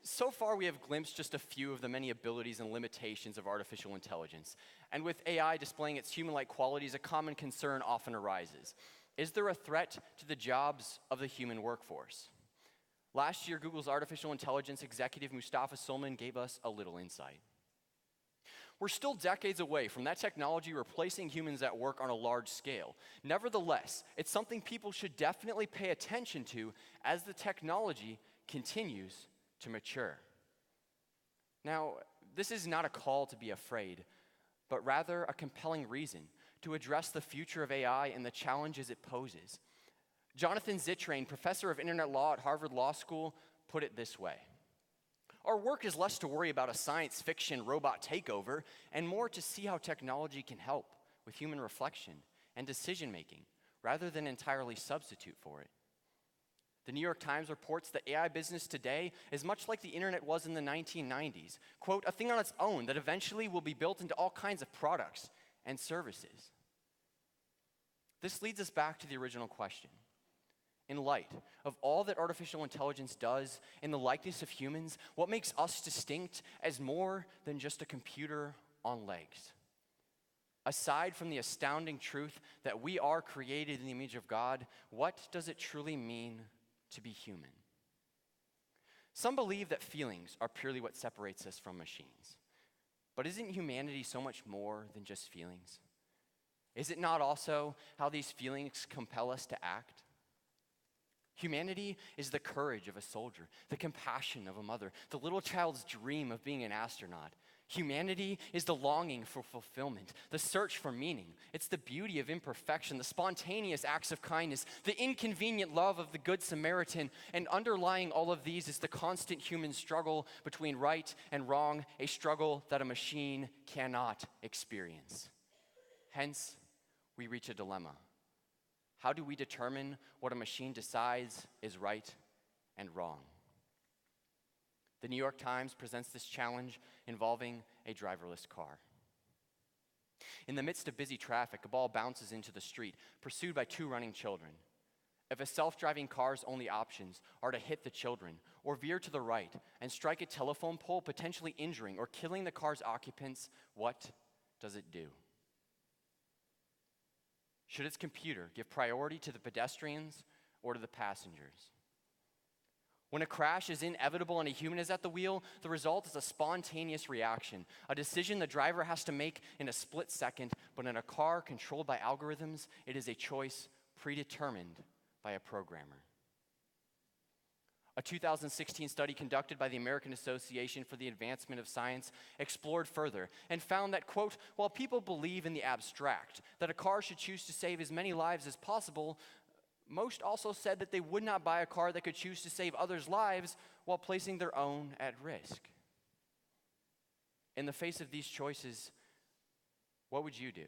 So far, we have glimpsed just a few of the many abilities and limitations of artificial intelligence. And with AI displaying its human-like qualities, a common concern often arises. Is there a threat to the jobs of the human workforce? Last year, Google's artificial intelligence executive Mustafa Sulman gave us a little insight. We're still decades away from that technology replacing humans at work on a large scale. Nevertheless, it's something people should definitely pay attention to as the technology continues to mature. Now, this is not a call to be afraid, but rather a compelling reason to address the future of AI and the challenges it poses. Jonathan Zittrain, professor of internet law at Harvard Law School, put it this way. Our work is less to worry about a science fiction robot takeover and more to see how technology can help with human reflection and decision making rather than entirely substitute for it. The New York Times reports that AI business today is much like the internet was in the 1990s. Quote, a thing on its own that eventually will be built into all kinds of products and services. This leads us back to the original question. In light of all that artificial intelligence does in the likeness of humans, what makes us distinct as more than just a computer on legs? Aside from the astounding truth that we are created in the image of God, what does it truly mean to be human? Some believe that feelings are purely what separates us from machines. But isn't humanity so much more than just feelings? Is it not also how these feelings compel us to act? Humanity is the courage of a soldier, the compassion of a mother, the little child's dream of being an astronaut. Humanity is the longing for fulfillment, the search for meaning. It's the beauty of imperfection, the spontaneous acts of kindness, the inconvenient love of the Good Samaritan, and underlying all of these is the constant human struggle between right and wrong, a struggle that a machine cannot experience. Hence, we reach a dilemma. How do we determine what a machine decides is right and wrong? The New York Times presents this challenge involving a driverless car. In the midst of busy traffic, a ball bounces into the street, pursued by two running children. If a self-driving car's only options are to hit the children or veer to the right and strike a telephone pole, potentially injuring or killing the car's occupants, what does it do? Should its computer give priority to the pedestrians or to the passengers? When a crash is inevitable and a human is at the wheel, the result is a spontaneous reaction, a decision the driver has to make in a split second, but in a car controlled by algorithms, it is a choice predetermined by a programmer. A 2016 study conducted by the American Association for the Advancement of Science explored further and found that, quote, while people believe in the abstract, that a car should choose to save as many lives as possible, most also said that they would not buy a car that could choose to save others' lives while placing their own at risk. In the face of these choices, what would you do?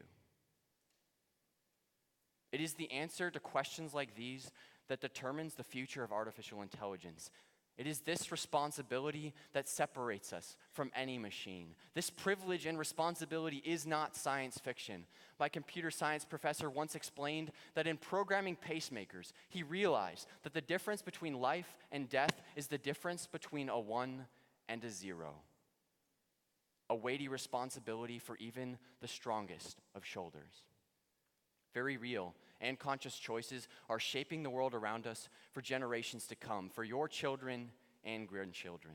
It is the answer to questions like these that determines the future of artificial intelligence. It is this responsibility that separates us from any machine. This privilege and responsibility is not science fiction. My computer science professor once explained that in programming pacemakers, he realized that the difference between life and death is the difference between a 1 and a 0. A weighty responsibility for even the strongest of shoulders. Very real and conscious choices are shaping the world around us for generations to come, for your children and grandchildren.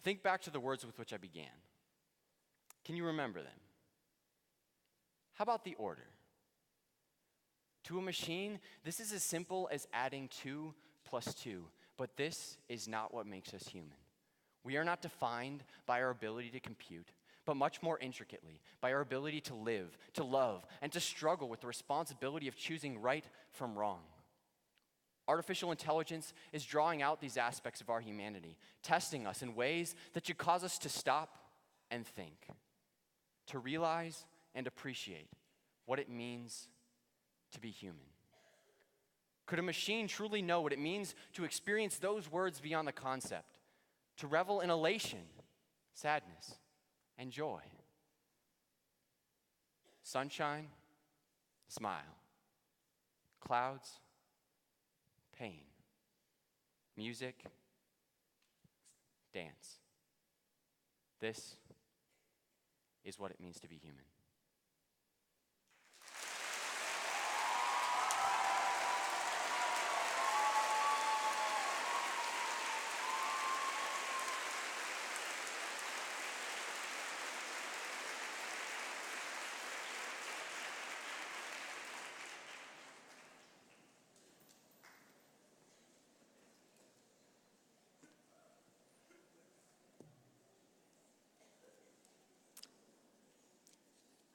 Think back to the words with which I began. Can you remember them? How about the order? To a machine, this is as simple as adding 2 plus 2, but this is not what makes us human. We are not defined by our ability to compute, but much more intricately by our ability to live, to love, and to struggle with the responsibility of choosing right from wrong. Artificial intelligence is drawing out these aspects of our humanity, testing us in ways that should cause us to stop and think, to realize and appreciate what it means to be human. Could a machine truly know what it means to experience those words beyond the concept, to revel in elation, sadness, and joy? Sunshine, smile. Clouds, pain. Music, dance. This is what it means to be human.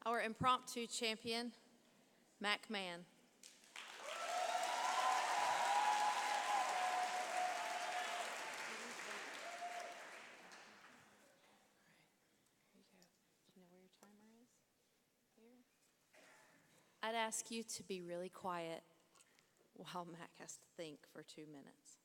Our impromptu champion, Mac Mann. I'd ask you to be really quiet while Mac has to think for 2 minutes.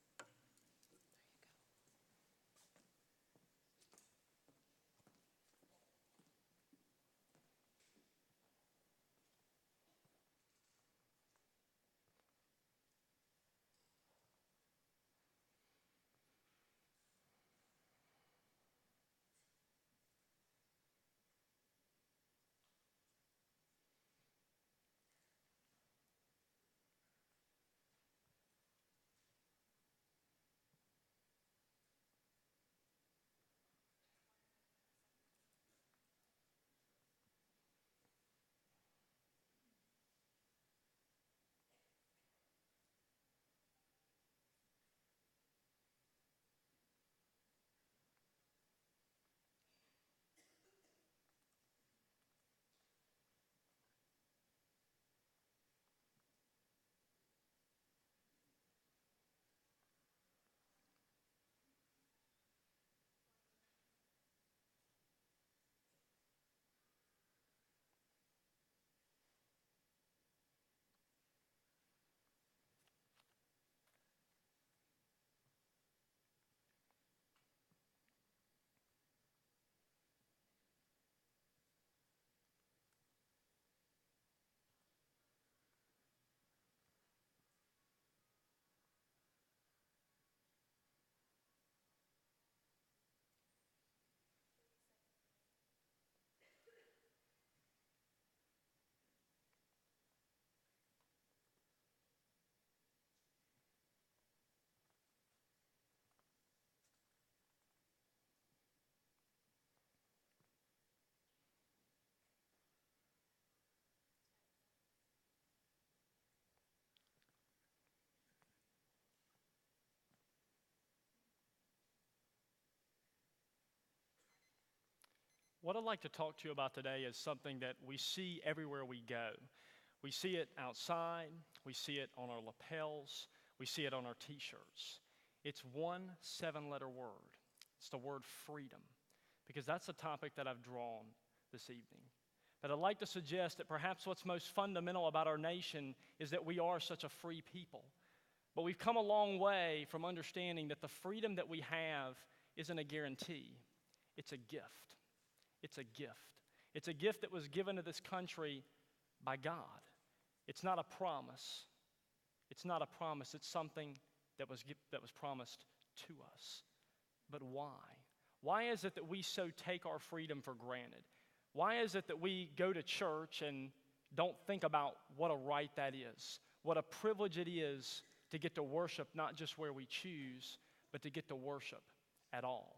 What I'd like to talk to you about today is something that we see everywhere we go. We see it outside, we see it on our lapels, we see it on our t-shirts. It's one 7-letter word. It's the word freedom, because that's the topic that I've drawn this evening. But I'd like to suggest that perhaps what's most fundamental about our nation is that we are such a free people. But we've come a long way from understanding that the freedom that we have isn't a guarantee. It's a gift. It's a gift. It's a gift that was given to this country by God. It's not a promise. It's not a promise. It's something that was promised to us. But why? Why is it that we so take our freedom for granted? Why is it that we go to church and don't think about what a right that is, what a privilege it is to get to worship not just where we choose, but to get to worship at all?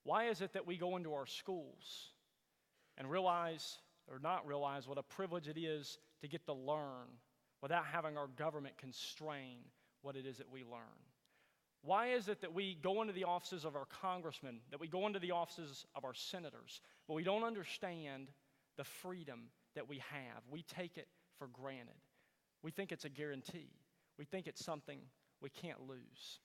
Why is it that we go into our schools and realize or not realize what a privilege it is to get to learn without having our government constrain what it is that we learn? Why is it that we go into the offices of our congressmen, that we go into the offices of our senators, but we don't understand the freedom that we have? We take it for granted. We think it's a guarantee. We think it's something we can't lose.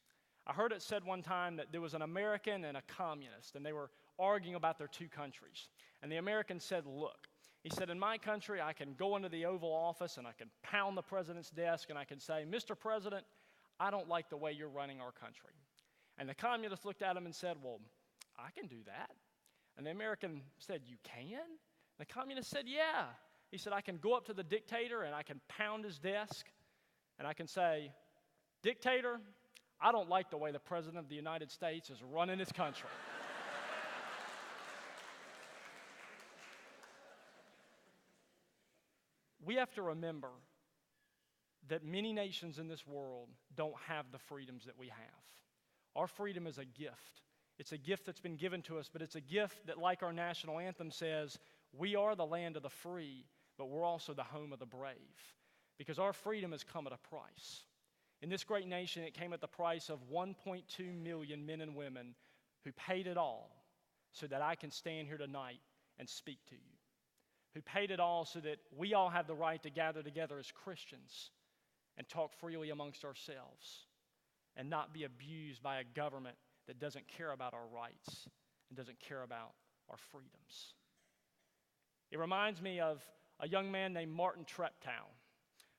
I heard it said one time that there was an American and a communist, and they were arguing about their two countries. And the American said, look, he said, in my country, I can go into the Oval Office and I can pound the president's desk and I can say, Mr. President, I don't like the way you're running our country. And the communist looked at him and said, well, I can do that. And the American said, you can? The communist said, yeah. He said, I can go up to the dictator and I can pound his desk and I can say, dictator, I don't like the way the President of the United States is running his country. We have to remember that many nations in this world don't have the freedoms that we have. Our freedom is a gift. It's a gift that's been given to us, but it's a gift that, like our national anthem says, we are the land of the free, but we're also the home of the brave, because our freedom has come at a price. In this great nation, it came at the price of 1.2 million men and women who paid it all so that I can stand here tonight and speak to you, who paid it all so that we all have the right to gather together as Christians and talk freely amongst ourselves and not be abused by a government that doesn't care about our rights and doesn't care about our freedoms. It reminds me of a young man named Martin Treptow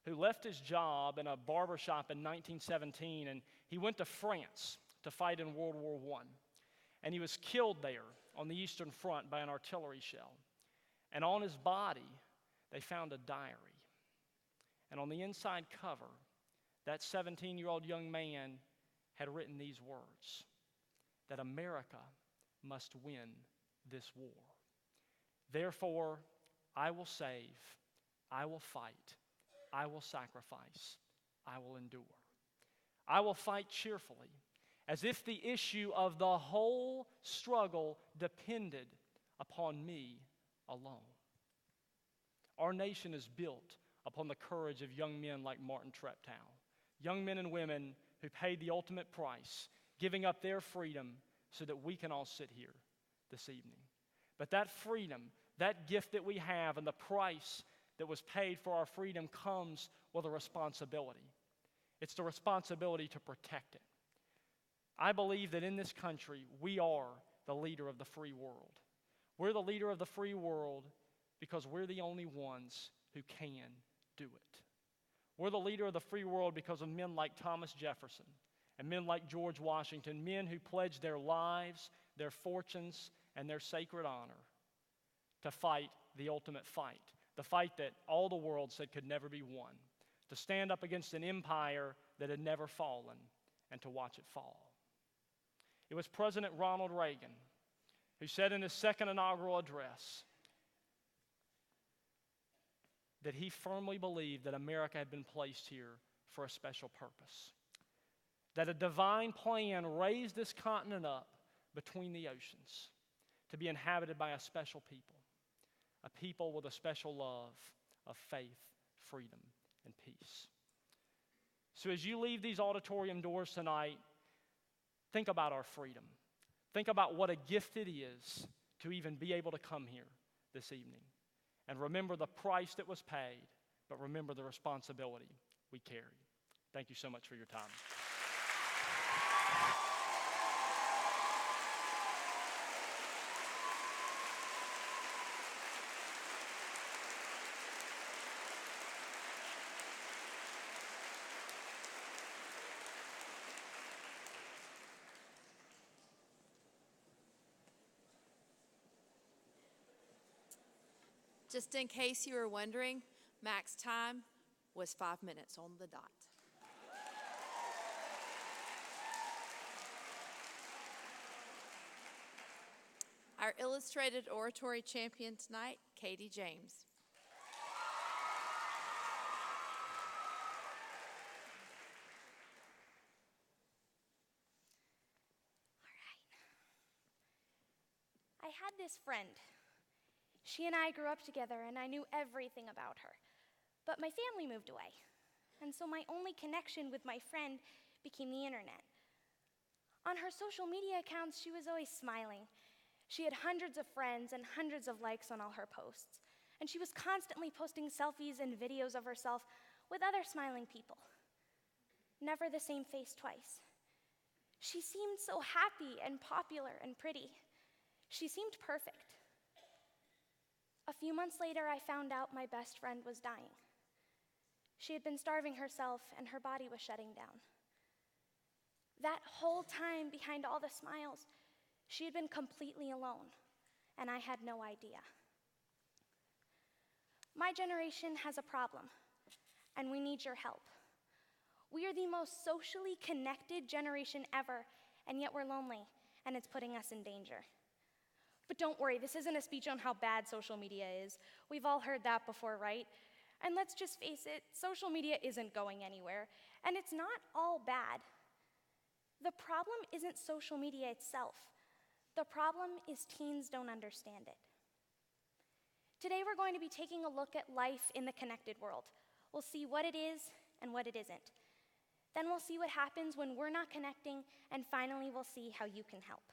who left his job in a barber shop in 1917, and he went to France to fight in World War I. And he was killed there on the Eastern Front by an artillery shell. And on his body, they found a diary. And on the inside cover, that 17-year-old young man had written these words, that America must win this war. Therefore, I will save, I will fight, I will sacrifice, I will endure. I will fight cheerfully, as if the issue of the whole struggle depended upon me alone. Our nation is built upon the courage of young men like Martin Treptow, young men and women who paid the ultimate price, giving up their freedom so that we can all sit here this evening. But that freedom, that gift that we have, and the price that was paid for our freedom comes with a responsibility. It's the responsibility to protect it. I believe that in this country, we are the leader of the free world. We're the leader of the free world because we're the only ones who can do it. We're the leader of the free world because of men like Thomas Jefferson and men like George Washington, men who pledged their lives, their fortunes, and their sacred honor to fight the ultimate fight, the fight that all the world said could never be won, to stand up against an empire that had never fallen and to watch it fall. It was President Ronald Reagan who said in his second inaugural address that he firmly believed that America had been placed here for a special purpose, that a divine plan raised this continent up between the oceans to be inhabited by a special people, a people with a special love of faith, freedom, and peace. So as you leave these auditorium doors tonight, think about our freedom. Think about what a gift it is to even be able to come here this evening. And remember the price that was paid, but remember the responsibility we carry. Thank you so much for your time. Just in case you were wondering, max time was 5 minutes on the dot. Our illustrated oratory champion tonight, Katie James. I had this friend. She and I grew up together, and I knew everything about her. But my family moved away, and so my only connection with my friend became the internet. On her social media accounts, she was always smiling. She had hundreds of friends and hundreds of likes on all her posts, and she was constantly posting selfies and videos of herself with other smiling people. Never the same face twice. She seemed so happy and popular and pretty. She seemed perfect. A few months later, I found out my best friend was dying. She had been starving herself, and her body was shutting down. That whole time, behind all the smiles, she had been completely alone, and I had no idea. My generation has a problem, and we need your help. We are the most socially connected generation ever, and yet we're lonely, and it's putting us in danger. But don't worry, this isn't a speech on how bad social media is. We've all heard that before, right? And let's just face it, social media isn't going anywhere, and it's not all bad. The problem isn't social media itself. The problem is teens don't understand it. Today we're going to be taking a look at life in the connected world. We'll see what it is and what it isn't. Then we'll see what happens when we're not connecting, and finally we'll see how you can help.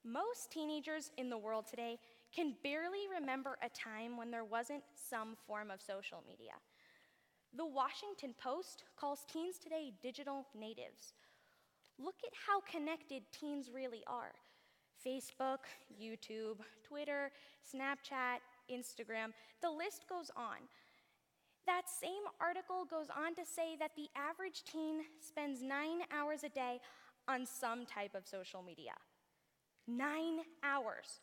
Most teenagers in the world today can barely remember a time when there wasn't some form of social media. The Washington Post calls teens today digital natives. Look at how connected teens really are. Facebook, YouTube, Twitter, Snapchat, Instagram, the list goes on. That same article goes on to say that the average teen spends 9 hours a day on some type of social media. 9 hours.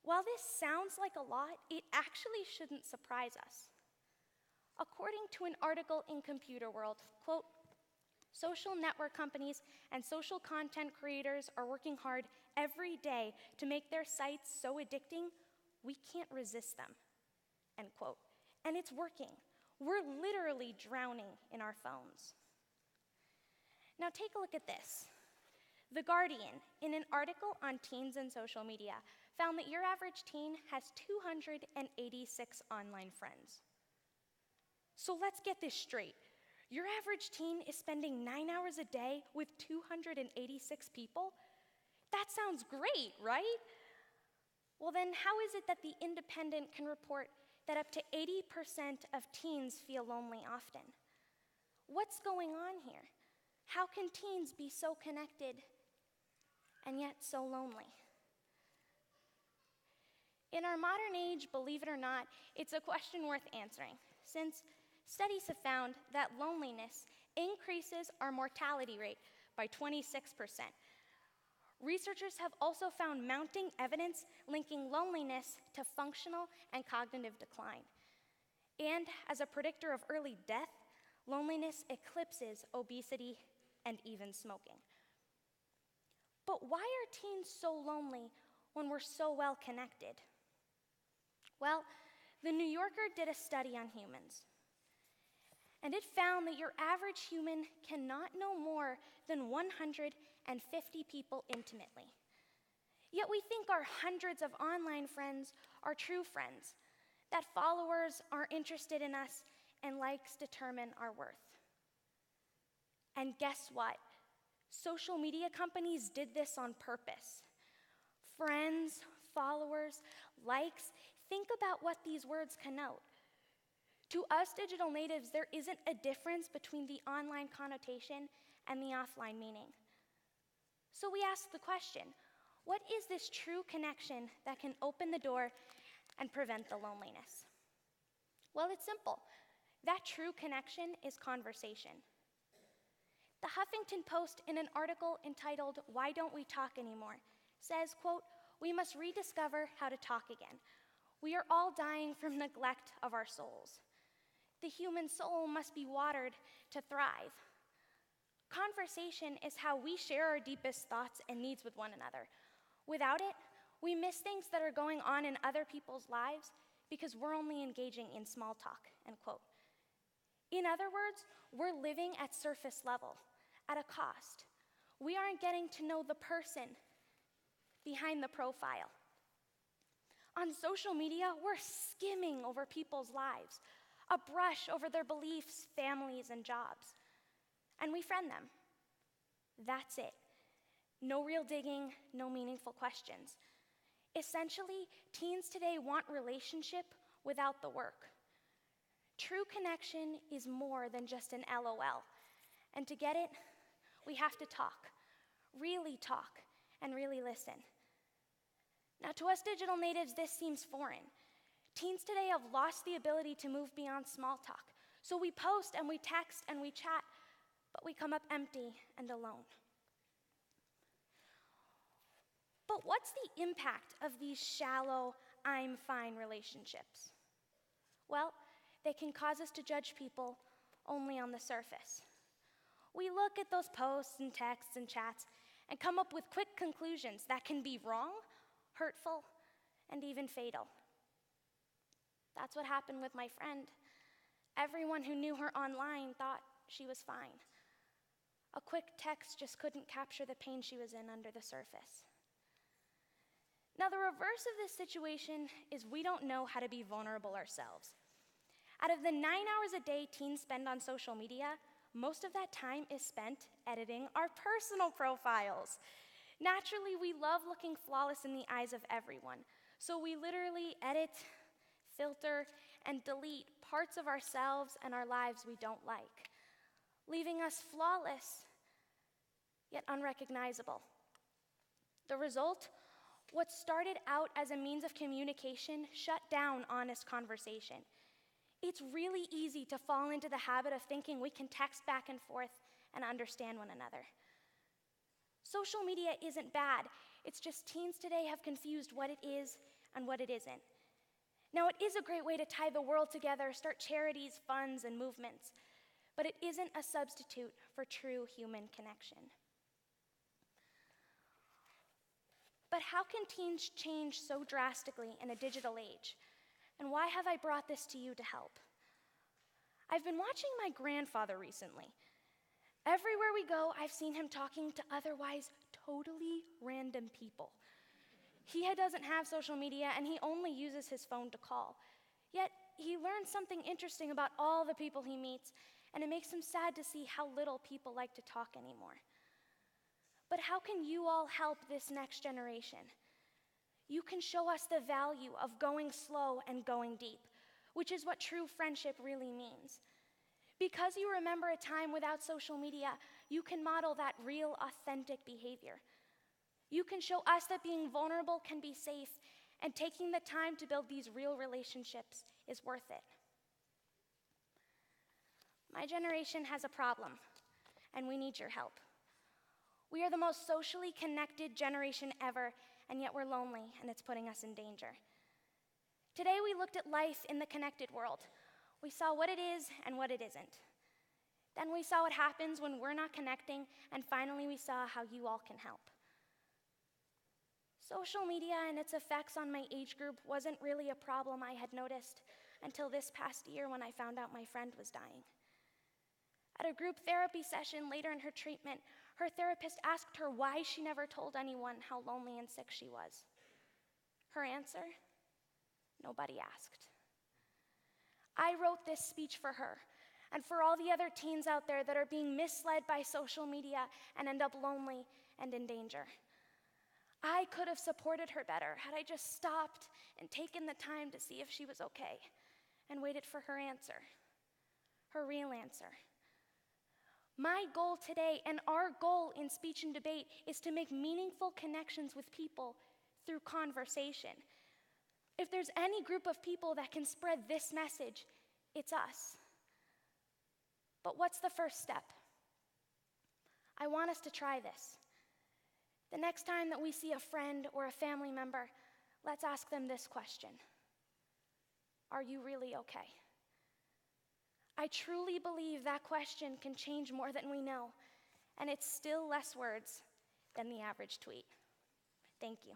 While this sounds like a lot, it actually shouldn't surprise us. According to an article in Computer World, quote, social network companies and social content creators are working hard every day to make their sites so addicting, we can't resist them, end quote. And it's working. We're literally drowning in our phones. Now take a look at this. The Guardian, in an article on teens and social media, found that your average teen has 286 online friends. So let's get this straight. Your average teen is spending 9 hours a day with 286 people? That sounds great, right? Well then, how is it that The Independent can report that up to 80% of teens feel lonely often? What's going on here? How can teens be so connected and yet so lonely? In our modern age, believe it or not, it's a question worth answering, since studies have found that loneliness increases our mortality rate by 26%. Researchers have also found mounting evidence linking loneliness to functional and cognitive decline. And as a predictor of early death, loneliness eclipses obesity and even smoking. But why are teens so lonely when we're so well connected? Well, the New Yorker did a study on humans, and it found that your average human cannot know more than 150 people intimately. Yet we think our hundreds of online friends are true friends, that followers are interested in us and likes determine our worth. And guess what? Social media companies did this on purpose. friends, followers, likes. Think about what these words connote. To us digital natives, there isn't a difference between the online connotation and the offline meaning. So we ask the question, what is this true connection that can open the door and prevent the loneliness? Well, it's simple. That true connection is conversation. The Huffington Post, in an article entitled, "Why Don't We Talk Anymore?" says, quote, "We must rediscover how to talk again. We are all dying from neglect of our souls. The human soul must be watered to thrive." Conversation is how we share our deepest thoughts and needs with one another. Without it, we miss things that are going on in other people's lives because we're only engaging in small talk, end quote. In other words, we're living at surface level, at a cost. We aren't getting to know the person behind the profile. On social media, we're skimming over people's lives, a brush over their beliefs, families, and jobs. And we friend them. That's it. No real digging, no meaningful questions. Essentially, teens today want relationship without the work. True connection is more than just an LOL. And to get it, we have to talk, and really listen. Now, to us digital natives, this seems foreign. Teens today have lost the ability to move beyond small talk. So we post and we text and we chat, but we come up empty and alone. But what's the impact of these shallow, I'm fine relationships? Well, they can cause us to judge people only on the surface. We look at those posts and texts and chats and come up with quick conclusions that can be wrong, hurtful, and even fatal. That's what happened with my friend. Everyone who knew her online thought she was fine. A quick text just couldn't capture the pain she was in under the surface. Now, the reverse of this situation is we don't know how to be vulnerable ourselves. Out of the 9 hours a day teens spend on social media, most of that time is spent editing our personal profiles. Naturally, we love looking flawless in the eyes of everyone, so we literally edit, filter, and delete parts of ourselves and our lives we don't like, leaving us flawless, yet unrecognizable. The result? What started out as a means of communication shut down honest conversation. It's really easy to fall into the habit of thinking we can text back and forth and understand one another. Social media isn't bad, it's just teens today have confused what it is and what it isn't. Now, it is a great way to tie the world together, start charities, funds, and movements, but it isn't a substitute for true human connection. But how can teens change so drastically in a digital age? And why have I brought this to you to help? I've been watching my grandfather recently. Everywhere we go, I've seen him talking to otherwise totally random people. He doesn't have social media, and he only uses his phone to call. Yet, he learns something interesting about all the people he meets, and it makes him sad to see how little people like to talk anymore. But how can you all help this next generation? You can show us the value of going slow and going deep, which is what true friendship really means. Because you remember a time without social media, you can model that real, authentic behavior. You can show us that being vulnerable can be safe, and taking the time to build these real relationships is worth it. My generation has a problem, and we need your help. We are the most socially connected generation ever, and yet we're lonely, and it's putting us in danger. Today, we looked at life in the connected world. We saw what it is and what it isn't. Then we saw what happens when we're not connecting, and finally we saw how you all can help. Social media and its effects on my age group wasn't really a problem I had noticed until this past year when I found out my friend was dying. At a group therapy session later in her treatment, her therapist asked her why she never told anyone how lonely and sick she was. Her answer? Nobody asked. I wrote this speech for her and for all the other teens out there that are being misled by social media and end up lonely and in danger. I could have supported her better had I just stopped and taken the time to see if she was okay and waited for her answer, her real answer. My goal today and our goal in speech and debate is to make meaningful connections with people through conversation. If there's any group of people that can spread this message, it's us. But what's the first step? I want us to try this. The next time that we see a friend or a family member, let's ask them this question: are you really okay? I truly believe that question can change more than we know, and it's still less words than the average tweet. Thank you.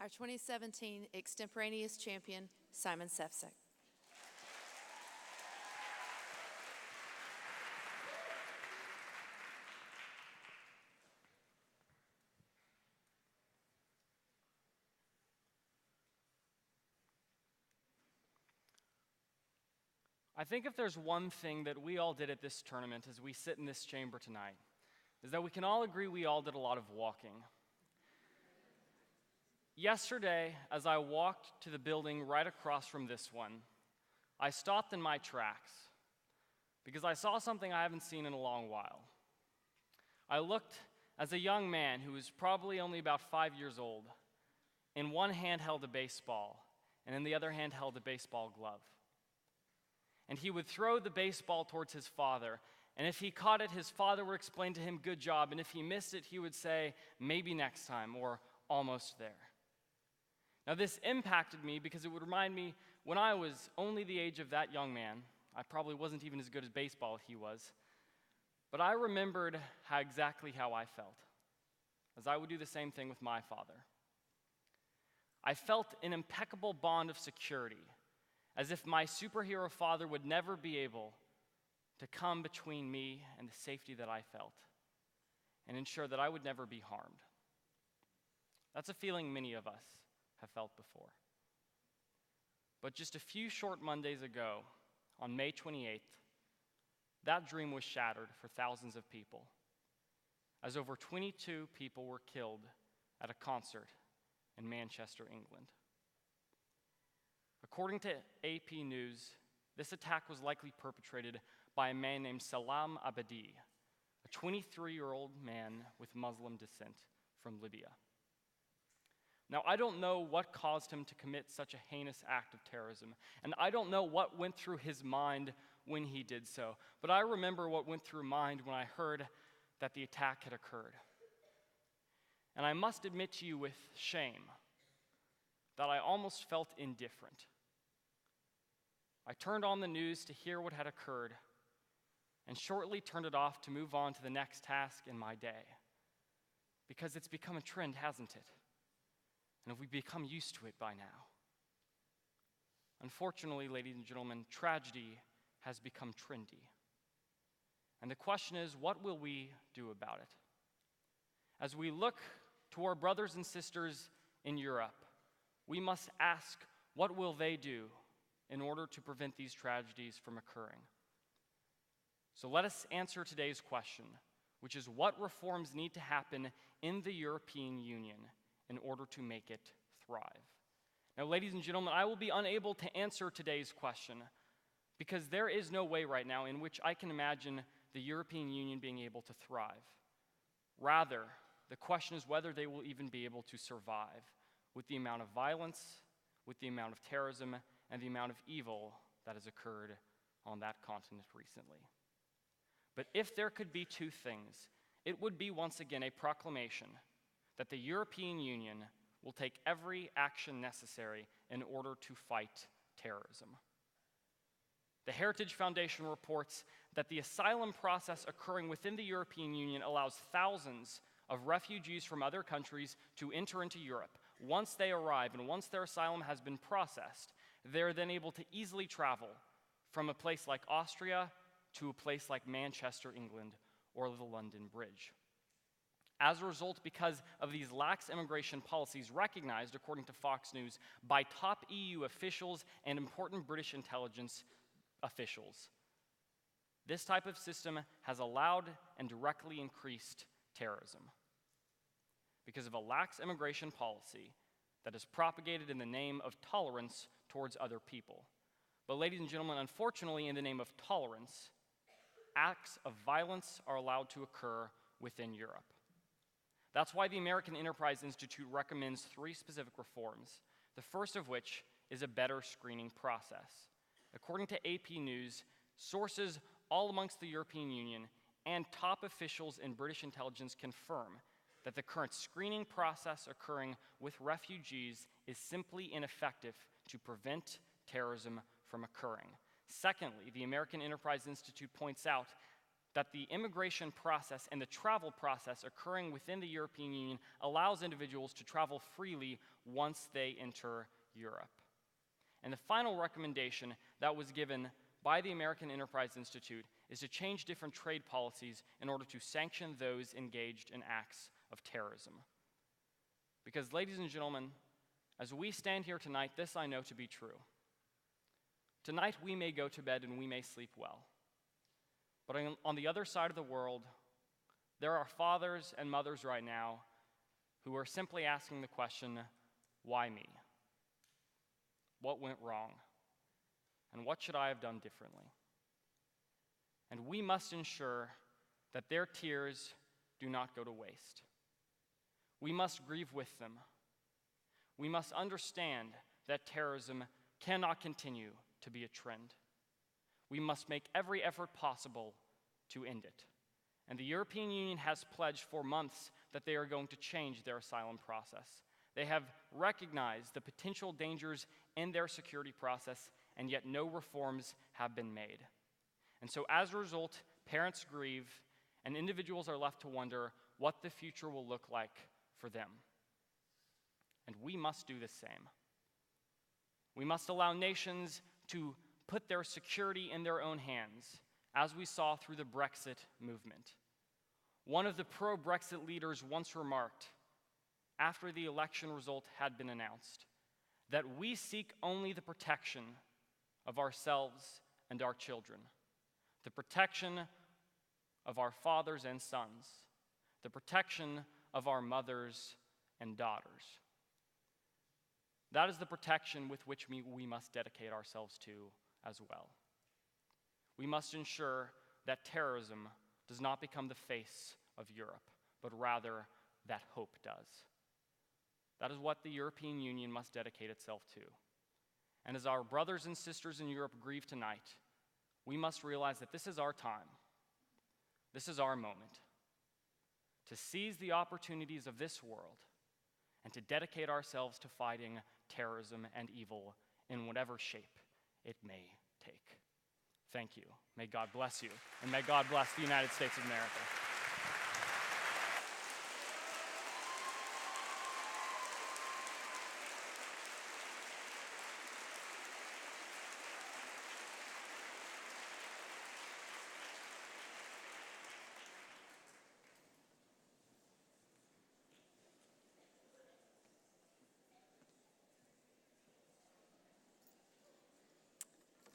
Our 2017 extemporaneous champion, Simon Sefcik. I think if there's one thing that we all did at this tournament as we sit in this chamber tonight, is that we can all agree we all did a lot of walking. Yesterday, as I walked to the building right across from this one, I stopped in my tracks because I saw something I haven't seen in a long while. I looked as a young man who was probably only about 5 years old. In one hand held a baseball, and in the other hand held a baseball glove. And he would throw the baseball towards his father, and if he caught it, his father would explain to him, "Good job," and if he missed it, he would say, "Maybe next time," or "Almost there." Now this impacted me because it would remind me when I was only the age of that young man. I probably wasn't even as good at baseball as he was, but I remembered exactly how I felt, as I would do the same thing with my father. I felt an impeccable bond of security, as if my superhero father would never be able to come between me and the safety that I felt and ensure that I would never be harmed. That's a feeling many of us have felt before. But just a few short Mondays ago, on May 28th, that dream was shattered for thousands of people, as over 22 people were killed at a concert in Manchester, England. According to AP News, this attack was likely perpetrated by a man named Salam Abedi, a 23-year-old man with Muslim descent from Libya. Now, I don't know what caused him to commit such a heinous act of terrorism, and I don't know what went through his mind when he did so, but I remember what went through mind when I heard that the attack had occurred. And I must admit to you with shame that I almost felt indifferent. I turned on the news to hear what had occurred, and shortly turned it off to move on to the next task in my day. Because it's become a trend, hasn't it? And we've become used to it by now. Unfortunately, ladies and gentlemen, tragedy has become trendy. And the question is, what will we do about it? As we look to our brothers and sisters in Europe, we must ask, what will they do in order to prevent these tragedies from occurring? So let us answer today's question, which is what reforms need to happen in the European Union in order to make it thrive. Now, ladies and gentlemen, I will be unable to answer today's question because there is no way right now in which I can imagine the European Union being able to thrive. Rather, the question is whether they will even be able to survive with the amount of violence, with the amount of terrorism, and the amount of evil that has occurred on that continent recently. But if there could be two things, it would be once again a proclamation that the European Union will take every action necessary in order to fight terrorism. The Heritage Foundation reports that the asylum process occurring within the European Union allows thousands of refugees from other countries to enter into Europe. Once they arrive and once their asylum has been processed, they're then able to easily travel from a place like Austria to a place like Manchester, England, or the London Bridge. As a result, because of these lax immigration policies recognized, according to Fox News, by top EU officials and important British intelligence officials, this type of system has allowed and directly increased terrorism. Because of a lax immigration policy that is propagated in the name of tolerance towards other people. But ladies and gentlemen, unfortunately, in the name of tolerance, acts of violence are allowed to occur within Europe. That's why the American Enterprise Institute recommends 3 specific reforms, the first of which is a better screening process. According to AP News, sources all amongst the European Union and top officials in British intelligence confirm that the current screening process occurring with refugees is simply ineffective to prevent terrorism from occurring. Secondly, the American Enterprise Institute points out that the immigration process and the travel process occurring within the European Union allows individuals to travel freely once they enter Europe. And the final recommendation that was given by the American Enterprise Institute is to change different trade policies in order to sanction those engaged in acts of terrorism. Because, ladies and gentlemen, as we stand here tonight, this I know to be true. Tonight we may go to bed and we may sleep well. But on the other side of the world, there are fathers and mothers right now who are simply asking the question, why me? What went wrong? And what should I have done differently? And we must ensure that their tears do not go to waste. We must grieve with them. We must understand that terrorism cannot continue to be a trend. We must make every effort possible to end it. And the European Union has pledged for months that they are going to change their asylum process. They have recognized the potential dangers in their security process, and yet no reforms have been made. And so as a result, parents grieve, and individuals are left to wonder what the future will look like for them. And we must do the same. We must allow nations to put their security in their own hands, as we saw through the Brexit movement. One of the pro-Brexit leaders once remarked, after the election result had been announced, that we seek only the protection of ourselves and our children, the protection of our fathers and sons, the protection of our mothers and daughters. That is the protection with which we must dedicate ourselves to as well. We must ensure that terrorism does not become the face of Europe, but rather that hope does. That is what the European Union must dedicate itself to. And as our brothers and sisters in Europe grieve tonight, we must realize that this is our time. This is our moment to seize the opportunities of this world and to dedicate ourselves to fighting terrorism and evil in whatever shape it may take. Thank you. May God bless you, and may God bless the United States of America.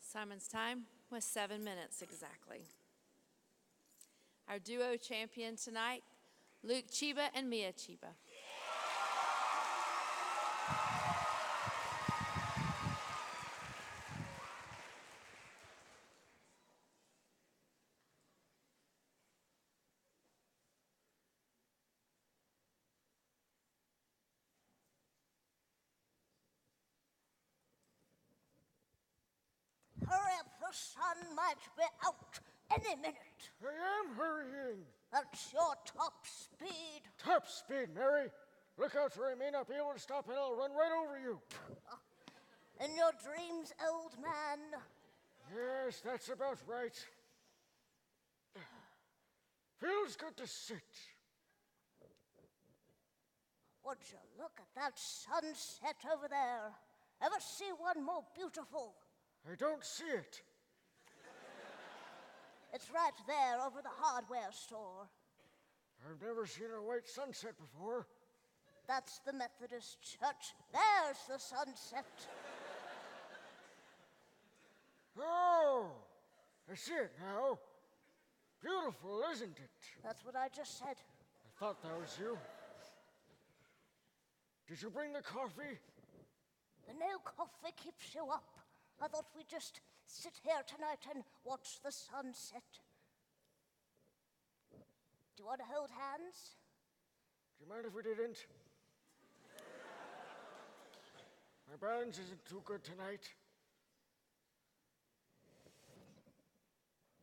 Simon's time was 7 minutes exactly. Our duo champion tonight, Luke Chiba and Mia Chiba. Hurry up, the sun might be out any minute. I am hurrying. That's your top speed. Top speed, Mary. Look out, or I may not be able to stop and I'll run right over you. In your dreams, old man. Yes, Yes, that's about right. Feels good to sit. Would you look at that sunset over there? Ever see one more beautiful? I don't see it. It's right there over the hardware store. I've never seen a white sunset before. That's the Methodist Church. There's the sunset. Oh, I see it now. Beautiful, isn't it? That's what I just said. I thought that was you. Did you bring the coffee? The no coffee keeps you up. I thought we'd just sit here tonight and watch the sunset. Do you want to hold hands? Do you mind if we didn't? My balance isn't too good tonight.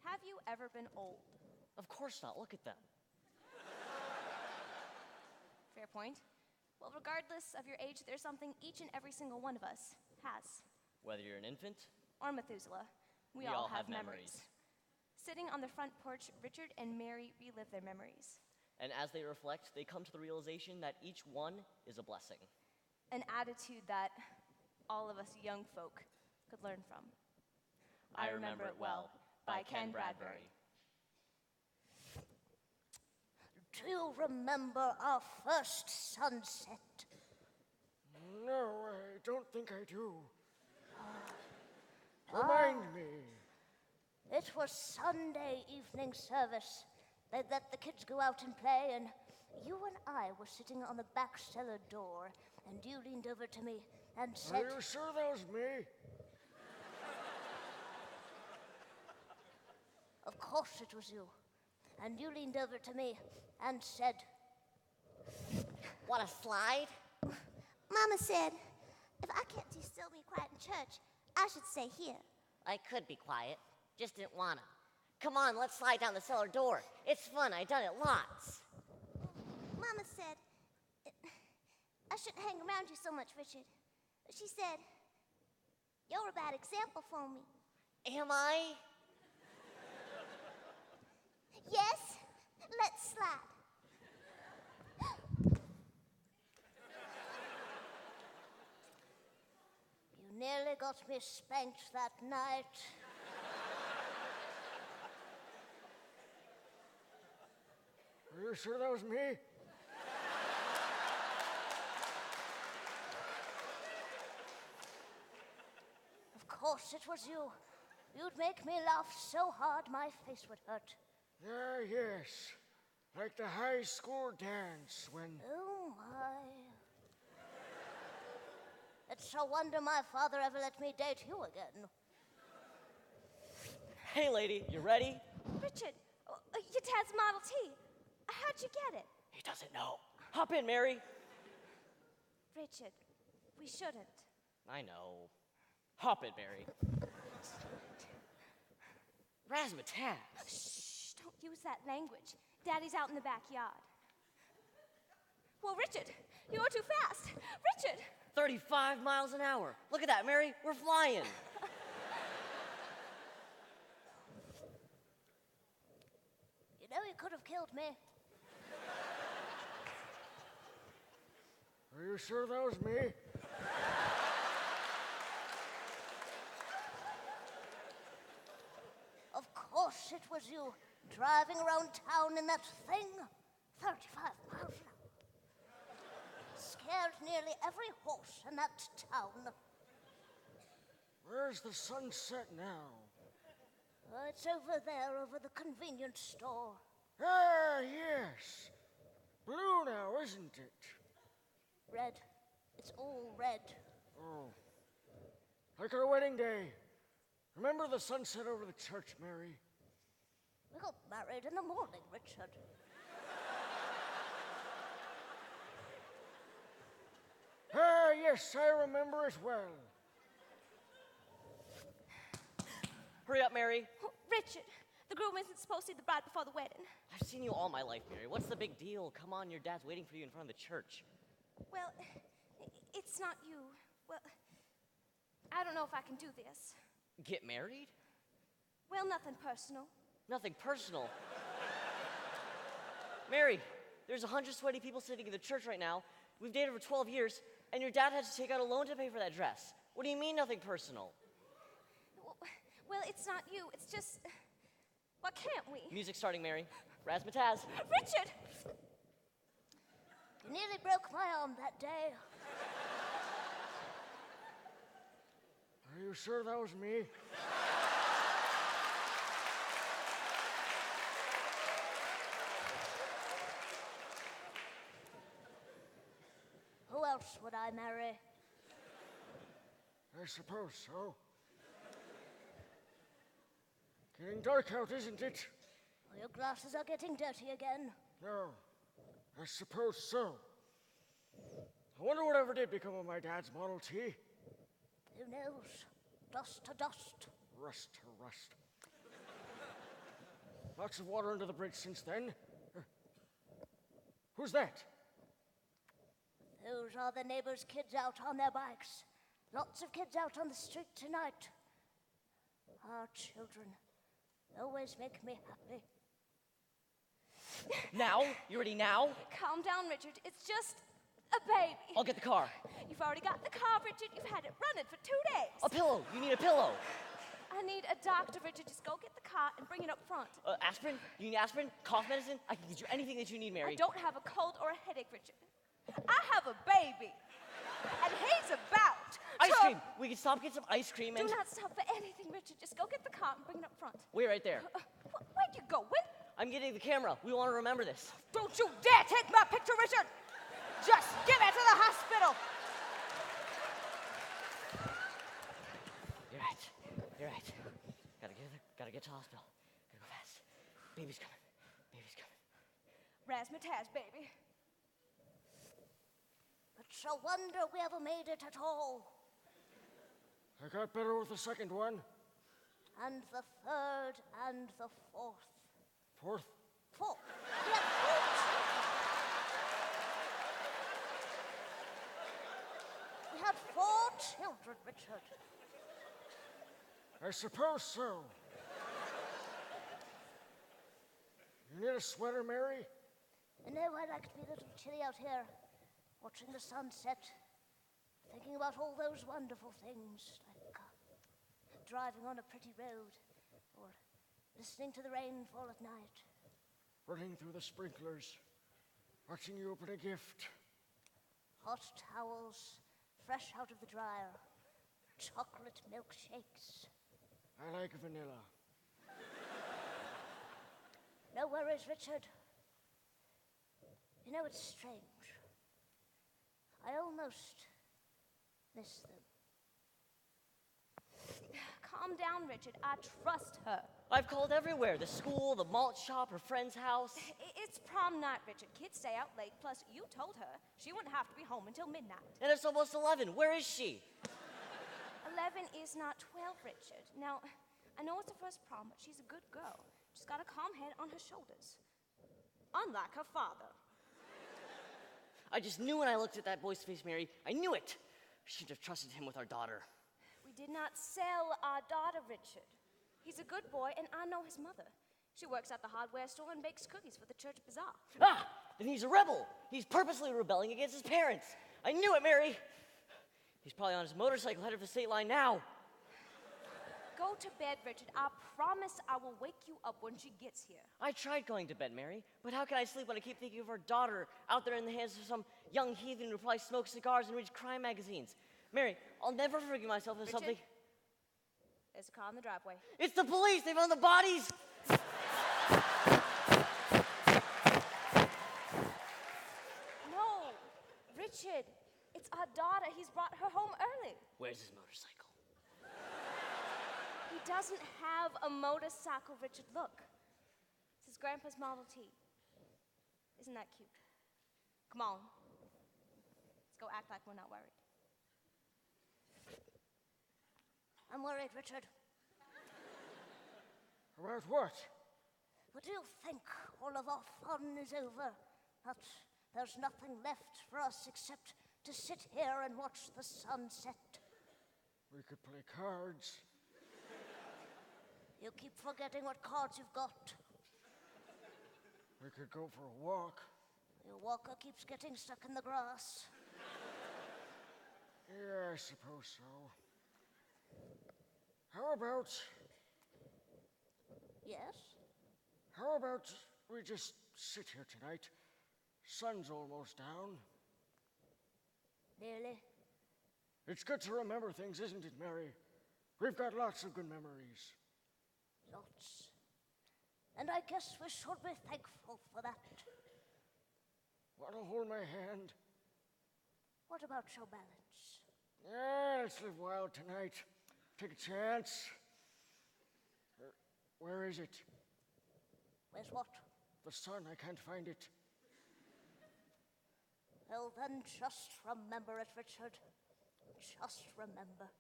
Have you ever been old? Of course not. Look at them. Fair point. Well, regardless of your age, there's something each and every single one of us has. Whether you're an infant, Or Methuselah. We all have memories. Sitting on the front porch, Richard and Mary relive their memories. and as they reflect, they come to the realization that each one is a blessing. An attitude that all of us young folk could learn from. I Remember It Well by Ken Bradbury. Do you remember our first sunset? No, I don't think I do. Remind me. It was Sunday evening service. They let the kids go out and play, and you and I were sitting on the back cellar door, and you leaned over to me and said, Are you sure that was me? Of course it was you. And you leaned over to me and said, Want a slide? Mama said, if I can't do still be quiet in church, I should stay here. I could be quiet, just didn't wanna. Come on, let's slide down the cellar door. It's fun, I've done it lots. Mama said, I shouldn't hang around you so much, Richard. She said, you're a bad example for me. Am I? Yes, let's slide. You nearly got me spanked that night. Are you sure that was me? Of course it was you. You'd make me laugh so hard my face would hurt. Ah, yes. Like the high school dance when... Oh, my. It's a wonder my father ever let me date you again. Hey, lady, you ready? Richard, your dad's Model T. How'd you get it? He doesn't know. Hop in, Mary. Richard, we shouldn't. I know. Hop in, Mary. Razzmatazz. Shh, don't use that language. Daddy's out in the backyard. Well, Richard, you're too fast. Richard! 35 miles an hour. Look at that, Mary. We're flying. You know you could have killed me. Are you sure that was me? Of course it was you, driving around town in that thing, 35 miles an hour. Scared nearly every horse in that town. Where's the sunset now? Oh, it's over there, over the convenience store. Ah, yes. Blue now, isn't it? Red. It's all red. Oh. Like our wedding day. Remember the sunset over the church, Mary? We got married in the morning, Richard. Ah, yes, I remember it well. Hurry up, Mary. Oh, Richard, the groom isn't supposed to see the bride before the wedding. I've seen you all my life, Mary. What's the big deal? Come on, your dad's waiting for you in front of the church. Well, it's not you. Well, I don't know if I can do this. Get married? Well, nothing personal. Nothing personal. Mary, there's 100 sweaty people sitting in the church right now. We've dated for 12 years, and your dad had to take out a loan to pay for that dress. What do you mean, nothing personal? Well, it's not you. It's just, why can't we? Music starting, Mary. Razzmatazz. Richard! You nearly broke my arm that day. Are you sure that was me? Who else would I marry? I suppose so. Getting dark out, isn't it? Well, your glasses are getting dirty again. No, I suppose so. I wonder whatever did become of my dad's Model T. Who knows? Dust to dust. Rust to rust. Lots of water under the bridge since then. Who's that? Those are the neighbors' kids out on their bikes. Lots of kids out on the street tonight. Our children always make me happy. Now? You ready now? Calm down, Richard. It's just a baby. I'll get the car. You've already got the car, Richard. You've had it running for 2 days. A pillow. You need a pillow. I need a doctor, Richard. Just go get the car and bring it up front. Aspirin? You need aspirin? Cough medicine? I can get you anything that you need, Mary. I don't have a cold or a headache, Richard. I have a baby. And he's about Ice to... cream. We can stop, get some ice cream and... Do not stop for anything, Richard. Just go get the car and bring it up front. Wait right there. Where'd you go? When? I'm getting the camera. We want to remember this. Don't you dare take my picture, Richard! Just give it to the hospital! You're right. You're right. Gotta get to the hospital. Gotta go fast. Baby's coming. Baby's coming. Razzmatazz, baby. It's a wonder we ever made it at all. I got better with the second one. And the third and the fourth. Fourth? Fourth. We had 4 children. We had 4 children, Richard. I suppose so. You need a sweater, Mary? You know, I like to be a little chilly out here, watching the sunset, thinking about all those wonderful things, like driving on a pretty road, or listening to the rain fall at night. Running through the sprinklers, watching you open a gift. Hot towels, fresh out of the dryer, chocolate milkshakes. I like vanilla. No worries, Richard. You know, it's strange. I almost miss them. Calm down, Richard. I trust her. I've called everywhere. The school, the malt shop, her friend's house. It's prom night, Richard. Kids stay out late. Plus, you told her she wouldn't have to be home until midnight. And it's almost 11. Where is she? 11 is not 12, Richard. Now, I know it's her first prom, but she's a good girl. She's got a calm head on her shoulders. Unlike her father. I just knew when I looked at that boy's face, Mary. I knew it. I shouldn't have trusted him with our daughter. We did not sell our daughter, Richard. He's a good boy, and I know his mother. She works at the hardware store and bakes cookies for the church bazaar. Ah! Then he's a rebel. He's purposely rebelling against his parents. I knew it, Mary. He's probably on his motorcycle headed for the state line now. Go to bed, Richard. I promise I will wake you up when she gets here. I tried going to bed, Mary, but how can I sleep when I keep thinking of our daughter out there in the hands of some young heathen who probably smokes cigars and reads crime magazines? Mary, I'll never forgive myself if Richard, something... there's a car in the driveway. It's the police! They found the bodies! No, Richard, it's our daughter. He's brought her home early. Where's his motorcycle? He doesn't have a motorcycle, Richard. Look. It's his grandpa's Model T. Isn't that cute? Come on. Let's go act like we're not worried. I'm worried, Richard. About what? Would you think all of our fun is over? That there's nothing left for us except to sit here and watch the sunset? We could play cards. You keep forgetting what cards you've got. We could go for a walk. Your walker keeps getting stuck in the grass. Yeah, I suppose so. How about Yes? How about we just sit here tonight? Sun's almost down. Really? It's good to remember things, isn't it, Mary? We've got lots of good memories. Lots. And I guess we should be thankful for that. Want to hold my hand? What about your balance? Yeah, let's live wild tonight. Take a chance. Where is it? Where's what? The sun, I can't find it. Well, then just remember it, Richard. Just remember.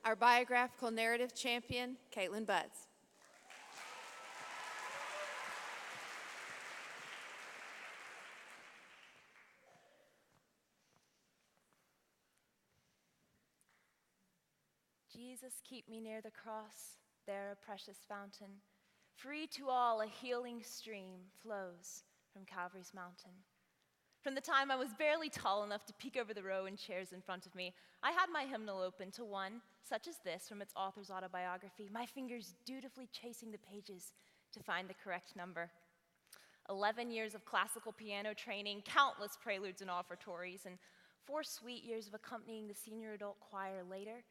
Our biographical narrative champion, Caitlin Butts. Jesus, keep me near the cross, there a precious fountain. Free to all, a healing stream flows from Calvary's mountain. From the time I was barely tall enough to peek over the row and chairs in front of me, I had my hymnal open to one, such as this, from its author's autobiography, my fingers dutifully chasing the pages to find the correct number. 11 years of classical piano training, countless preludes and offertories, and 4 sweet years of accompanying the senior adult choir later,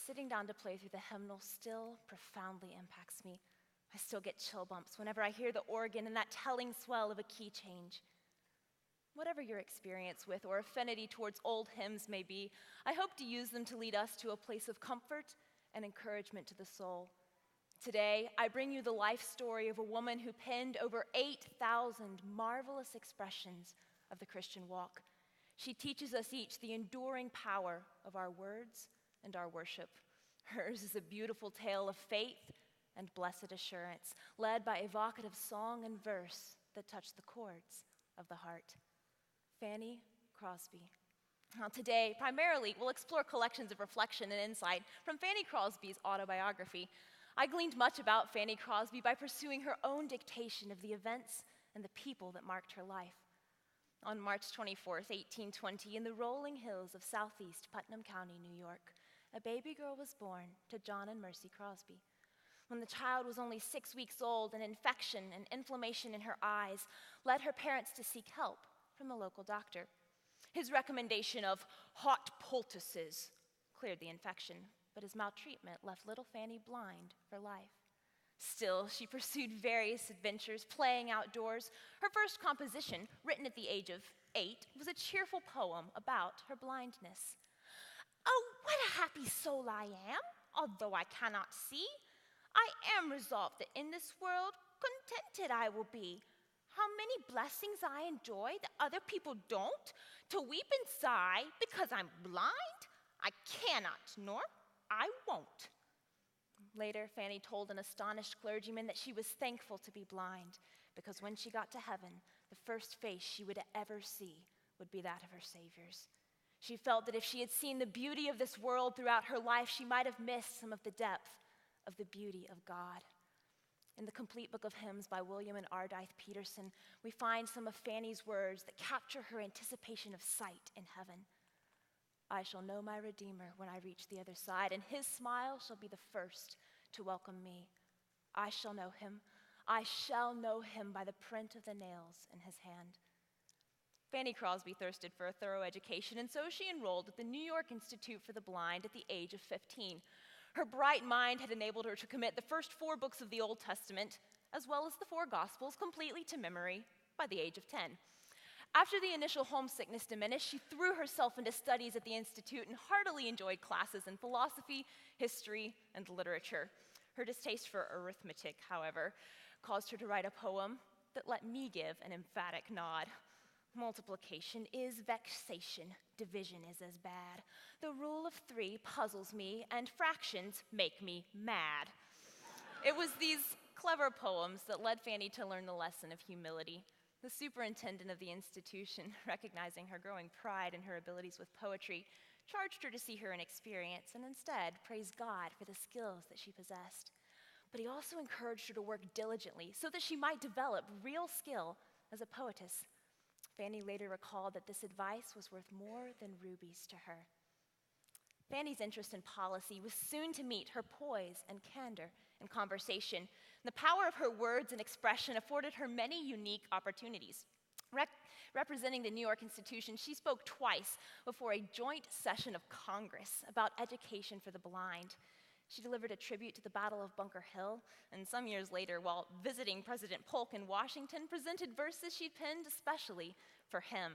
sitting down to play through the hymnal still profoundly impacts me. I still get chill bumps whenever I hear the organ and that telling swell of a key change. Whatever your experience with or affinity towards old hymns may be, I hope to use them to lead us to a place of comfort and encouragement to the soul. Today, I bring you the life story of a woman who penned over 8,000 marvelous expressions of the Christian walk. She teaches us each the enduring power of our words and our worship. Hers is a beautiful tale of faith and blessed assurance, led by evocative song and verse that touch the chords of the heart. Fanny Crosby. Now today, primarily, we'll explore collections of reflection and insight from Fanny Crosby's autobiography. I gleaned much about Fanny Crosby by pursuing her own dictation of the events and the people that marked her life. On March 24th, 1820, in the rolling hills of southeast Putnam County, New York, a baby girl was born to John and Mercy Crosby. When the child was only 6 weeks old, an infection and inflammation in her eyes led her parents to seek help from the local doctor. His recommendation of hot poultices cleared the infection, but his maltreatment left little Fanny blind for life. Still, she pursued various adventures, playing outdoors. Her first composition, written at the age of 8, was a cheerful poem about her blindness. "Oh, what a happy soul I am, although I cannot see. I am resolved that in this world contented I will be. How many blessings I enjoy that other people don't, to weep and sigh because I'm blind? I cannot, nor I won't." Later, Fanny told an astonished clergyman that she was thankful to be blind, because when she got to heaven, the first face she would ever see would be that of her Savior's. She felt that if she had seen the beauty of this world throughout her life, she might have missed some of the depth of the beauty of God. In the complete book of hymns by William and Ardithe Peterson, we find some of Fanny's words that capture her anticipation of sight in heaven. "I shall know my Redeemer when I reach the other side, and his smile shall be the first to welcome me. I shall know him by the print of the nails in his hand." Fanny Crosby thirsted for a thorough education, and so she enrolled at the New York Institute for the Blind at the age of 15. Her bright mind had enabled her to commit the first 4 books of the Old Testament, as well as the 4 Gospels, completely to memory by the age of 10. After the initial homesickness diminished, she threw herself into studies at the Institute and heartily enjoyed classes in philosophy, history, and literature. Her distaste for arithmetic, however, caused her to write a poem that let me give an emphatic nod. Multiplication is vexation, division is as bad. The rule of 3 puzzles me, and fractions make me mad. It was these clever poems that led Fanny to learn the lesson of humility. The superintendent of the institution, recognizing her growing pride in her abilities with poetry, charged her to see her inexperience and instead praised God for the skills that she possessed. But he also encouraged her to work diligently so that she might develop real skill as a poetess. Fanny later recalled that this advice was worth more than rubies to her. Fanny's interest in policy was soon to meet her poise and candor in conversation. The power of her words and expression afforded her many unique opportunities. Representing the New York institution, she spoke twice before a joint session of Congress about education for the blind. She delivered a tribute to the Battle of Bunker Hill, and some years later, while visiting President Polk in Washington, presented verses she'd penned especially for him.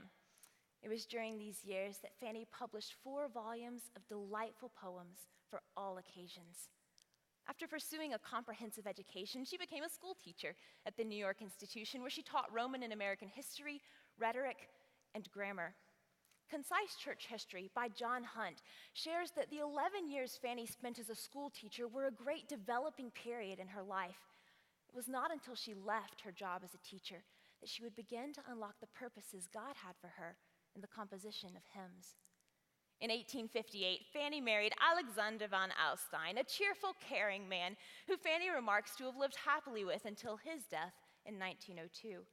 It was during these years that Fanny published 4 volumes of delightful poems for all occasions. After pursuing a comprehensive education, she became a school teacher at the New York institution, where she taught Roman and American history, rhetoric, and grammar. Concise Church History by John Hunt shares that the 11 years Fanny spent as a school teacher were a great developing period in her life. It was not until she left her job as a teacher that she would begin to unlock the purposes God had for her in the composition of hymns. In 1858, Fanny married Alexander von Alstein, a cheerful, caring man who Fanny remarks to have lived happily with until his death in 1902.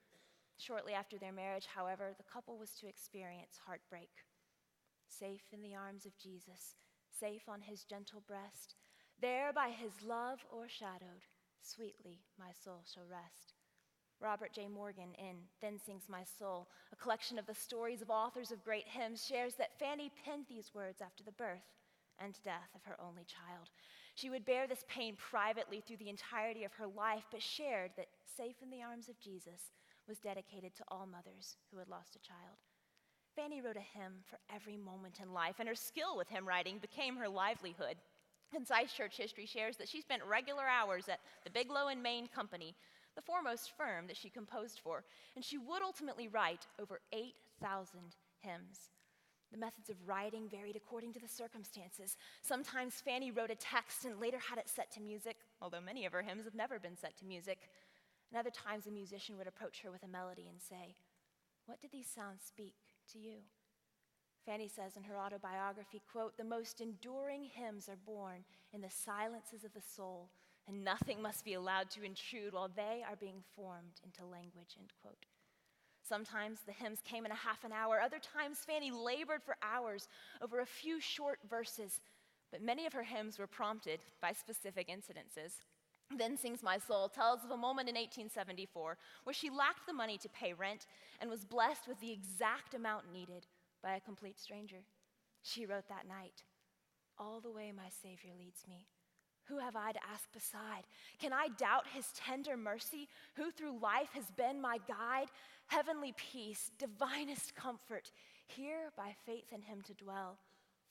Shortly after their marriage, however, the couple was to experience heartbreak. Safe in the arms of Jesus, safe on his gentle breast, there by his love o'ershadowed, sweetly my soul shall rest. Robert J. Morgan in Then Sings My Soul, a collection of the stories of authors of great hymns, shares that Fanny penned these words after the birth and death of her only child. She would bear this pain privately through the entirety of her life, but shared that Safe in the Arms of Jesus was dedicated to all mothers who had lost a child. Fanny wrote a hymn for every moment in life, and her skill with hymn writing became her livelihood. Concise Church History shares that she spent regular hours at the Bigelow and Maine Company, the foremost firm that she composed for, and she would ultimately write over 8,000 hymns. The methods of writing varied according to the circumstances. Sometimes Fanny wrote a text and later had it set to music, although many of her hymns have never been set to music. And other times a musician would approach her with a melody and say, "What did these sounds speak to you?" Fanny says in her autobiography, quote, "The most enduring hymns are born in the silences of the soul, and nothing must be allowed to intrude while they are being formed into language," end quote. Sometimes the hymns came in a half an hour. Other times Fanny labored for hours over a few short verses, but many of her hymns were prompted by specific incidences. Then Sings My Soul tells of a moment in 1874 where she lacked the money to pay rent and was blessed with the exact amount needed by a complete stranger. She wrote that night, "All the way my Savior leads me. Who have I to ask beside? Can I doubt his tender mercy, who through life has been my guide? Heavenly peace, divinest comfort, here by faith in him to dwell.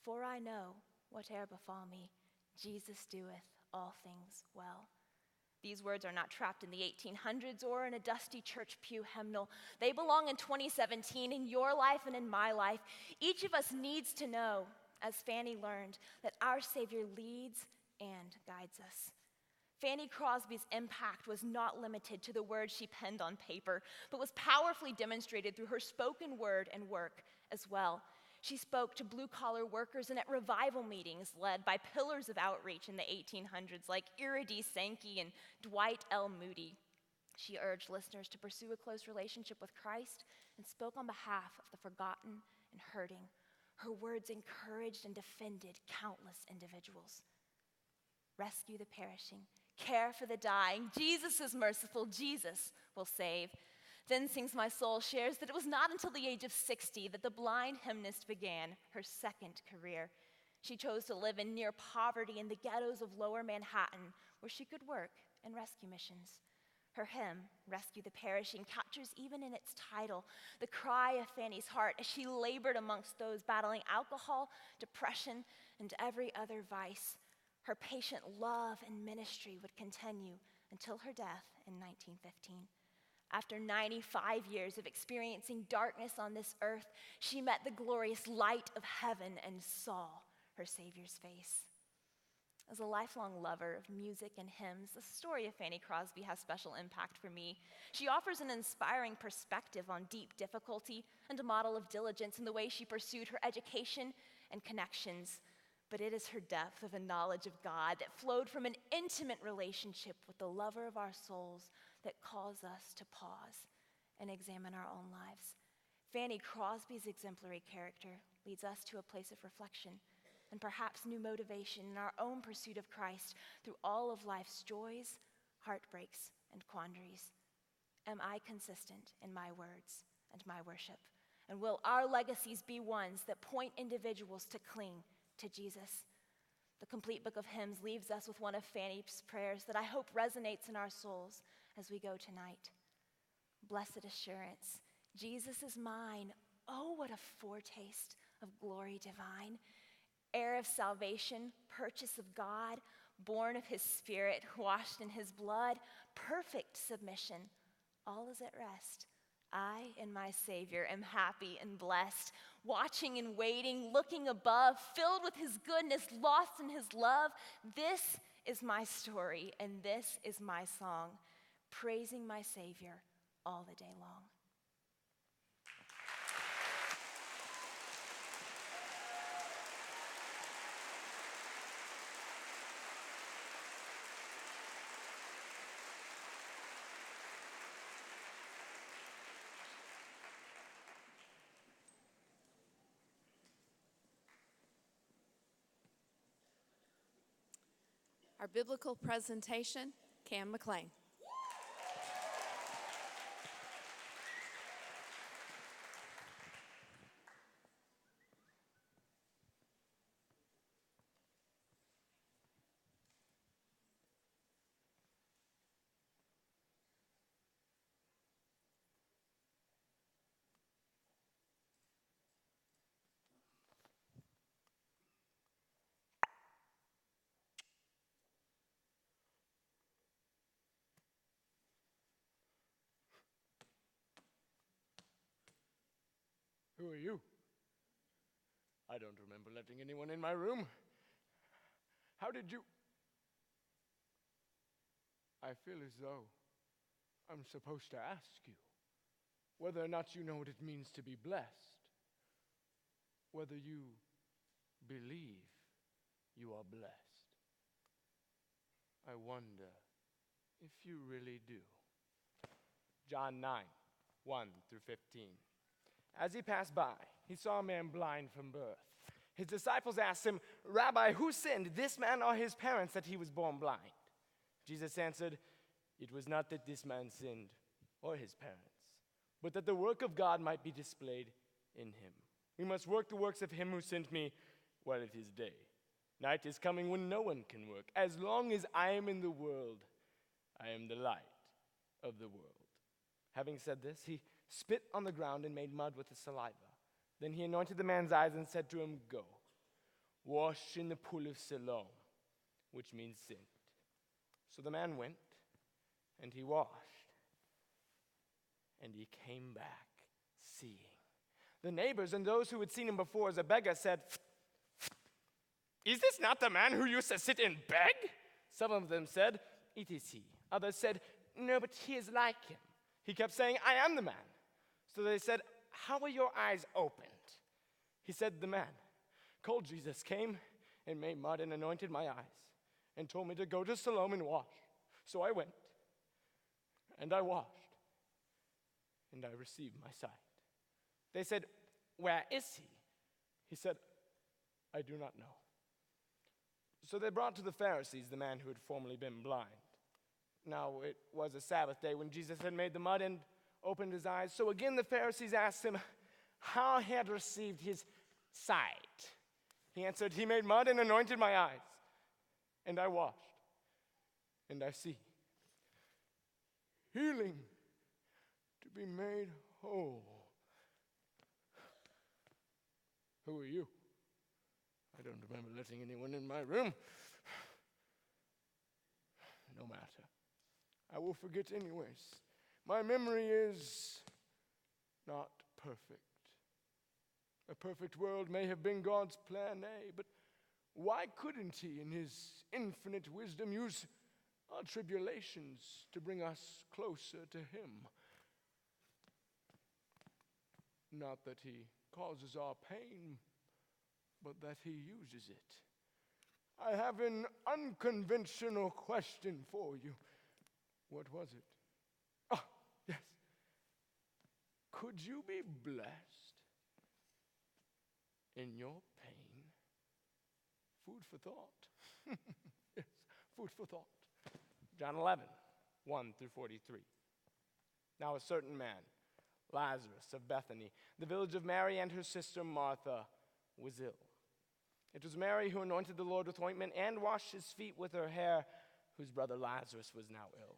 For I know, whate'er befall me, Jesus doeth all things well." These words are not trapped in the 1800s or in a dusty church pew hymnal. They belong in 2017, in your life and in my life. Each of us needs to know, as Fanny learned, that our Savior leads and guides us. Fanny Crosby's impact was not limited to the words she penned on paper, but was powerfully demonstrated through her spoken word and work as well. She spoke to blue-collar workers and at revival meetings led by pillars of outreach in the 1800s like Eurydice Sankey and Dwight L. Moody. She urged listeners to pursue a close relationship with Christ and spoke on behalf of the forgotten and hurting. Her words encouraged and defended countless individuals. Rescue the perishing, care for the dying. Jesus is merciful, Jesus will save. Then Sings My Soul shares that it was not until the age of 60 that the blind hymnist began her second career. She chose to live in near poverty in the ghettos of lower Manhattan, where she could work in rescue missions. Her hymn, Rescue the Perishing, captures even in its title the cry of Fanny's heart as she labored amongst those battling alcohol, depression, and every other vice. Her patient love and ministry would continue until her death in 1915. After 95 years of experiencing darkness on this earth, she met the glorious light of heaven and saw her Savior's face. As a lifelong lover of music and hymns, the story of Fanny Crosby has special impact for me. She offers an inspiring perspective on deep difficulty and a model of diligence in the way she pursued her education and connections. But it is her depth of a knowledge of God that flowed from an intimate relationship with the lover of our souls that calls us to pause and examine our own lives. Fanny Crosby's exemplary character leads us to a place of reflection and perhaps new motivation in our own pursuit of Christ through all of life's joys, heartbreaks, and quandaries. Am I consistent in my words and my worship? And will our legacies be ones that point individuals to cling to Jesus? The complete book of hymns leaves us with one of Fanny's prayers that I hope resonates in our souls as we go tonight. Blessed assurance, Jesus is mine. Oh, what a foretaste of glory divine. Heir of salvation, purchase of God, born of his Spirit, washed in his blood, perfect submission. All is at rest. I and my Savior am happy and blessed, watching and waiting, looking above, filled with his goodness, lost in his love. This is my story, and this is my song, praising my Savior all the day long. Our biblical presentation, Cam McLean. Who are you? I don't remember letting anyone in my room. How did you? I feel as though I'm supposed to ask you whether or not you know what it means to be blessed, whether you believe you are blessed. I wonder if you really do. John 9, 1 through 15. As he passed by, he saw a man blind from birth. His disciples asked him, "Rabbi, who sinned, this man or his parents, that he was born blind?" Jesus answered, "It was not that this man sinned or his parents, but that the work of God might be displayed in him. We must work the works of him who sent me while it is day. Night is coming when no one can work. As long as I am in the world, I am the light of the world." Having said this, he spit on the ground and made mud with his saliva. Then he anointed the man's eyes and said to him, "Go, wash in the pool of Siloam," which means sent. So the man went, and he washed, and he came back seeing. The neighbors and those who had seen him before as a beggar said, "Is this not the man who used to sit and beg?" Some of them said, "It is he." Others said, "No, but he is like him." He kept saying, "I am the man." So they said, "How were your eyes opened?" He said, "The man called Jesus came and made mud and anointed my eyes and told me to go to Siloam and wash. So I went, and I washed, and I received my sight." They said, "Where is he?" He said, "I do not know." So they brought to the Pharisees the man who had formerly been blind. Now it was a Sabbath day when Jesus had made the mud and opened his eyes. So again the Pharisees asked him how he had received his sight. He answered, "He made mud and anointed my eyes, and I washed, and I see." healing, to be made whole. Who are you? I don't remember letting anyone in my room. No matter. I will forget anyways. My memory is not perfect. A perfect world may have been God's plan A, but why couldn't He, in His infinite wisdom, use our tribulations to bring us closer to Him? Not that He causes our pain, but that He uses it. I have an unconventional question for you. What was it? Ah, yes. Could you be blessed in your pain? Food for thought. Yes, food for thought. John 11, 1 through 43. Now a certain man, Lazarus of Bethany, the village of Mary and her sister Martha, was ill. It was Mary who anointed the Lord with ointment and washed his feet with her hair, whose brother Lazarus was now ill.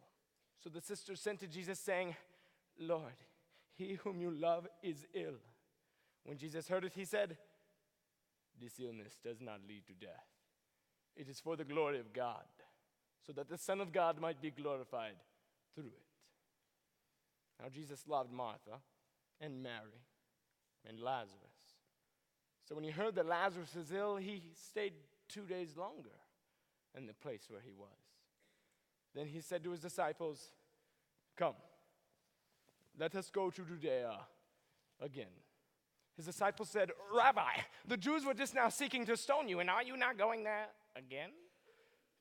So the sisters sent to Jesus, saying, Lord, he whom you love is ill. When Jesus heard it, he said, This illness does not lead to death. It is for the glory of God, so that the Son of God might be glorified through it. Now Jesus loved Martha and Mary and Lazarus. So when he heard that Lazarus was ill, he stayed 2 days longer in the place where he was. Then he said to his disciples, Come, let us go to Judea again. His disciples said, Rabbi, the Jews were just now seeking to stone you, and are you not going there again?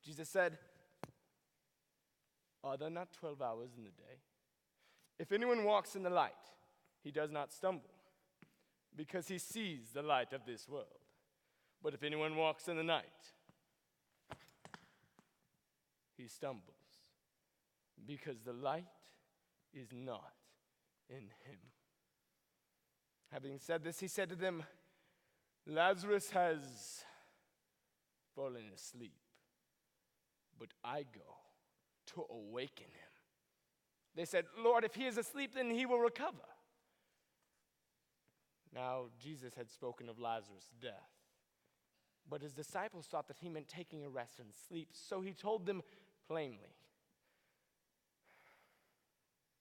Jesus said, Are there not 12 hours in the day? If anyone walks in the light, he does not stumble, because he sees the light of this world. But if anyone walks in the night, he stumbles, because the light is not in him. Having said this, he said to them, Lazarus has fallen asleep, but I go to awaken him. They said, Lord, if he is asleep, then he will recover. Now, Jesus had spoken of Lazarus' death, but his disciples thought that he meant taking a rest and sleep, so he told them plainly,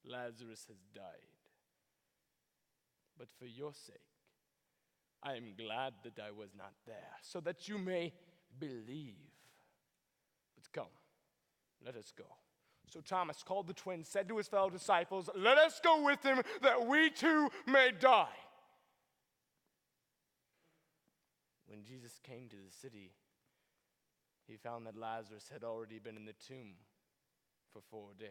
Lazarus has died, but for your sake, I am glad that I was not there, so that you may believe. But come, let us go. So Thomas called the twins, said to his fellow disciples, Let us go with him, that we too may die. When Jesus came to the city, he found that Lazarus had already been in the tomb for 4 days.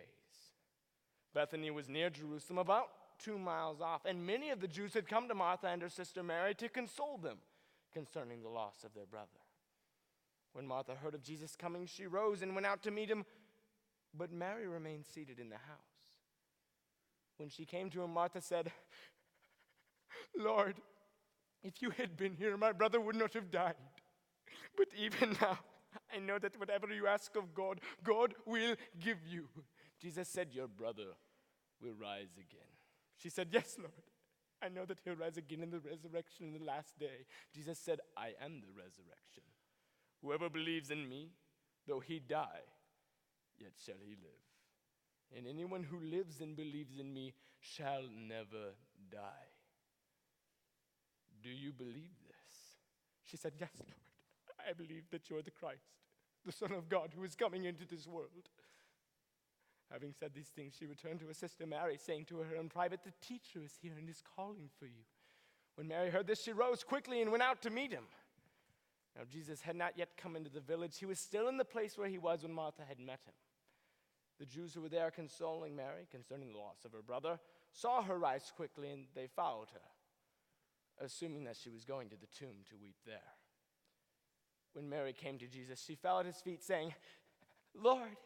Bethany was near Jerusalem, about 2 miles off, and many of the Jews had come to Martha and her sister Mary to console them concerning the loss of their brother. When Martha heard of Jesus coming, she rose and went out to meet him, but Mary remained seated in the house. When she came to him, Martha said, Lord, if you had been here, my brother would not have died. But even now, I know that whatever you ask of God, God will give you. Jesus said, Your brother will rise again. She said, Yes, Lord. I know that he'll rise again in the resurrection in the last day. Jesus said, I am the resurrection. Whoever believes in me, though he die, yet shall he live. And anyone who lives and believes in me shall never die. Do you believe this? She said, Yes, Lord. I believe that you're the Christ, the Son of God who is coming into this world. Having said these things, she returned to her sister Mary, saying to her in private, The teacher is here and is calling for you. When Mary heard this, she rose quickly and went out to meet him. Now Jesus had not yet come into the village. He was still in the place where he was when Martha had met him. The Jews who were there consoling Mary concerning the loss of her brother saw her rise quickly, and they followed her, assuming that she was going to the tomb to weep there. When Mary came to Jesus, she fell at his feet, saying, Lord,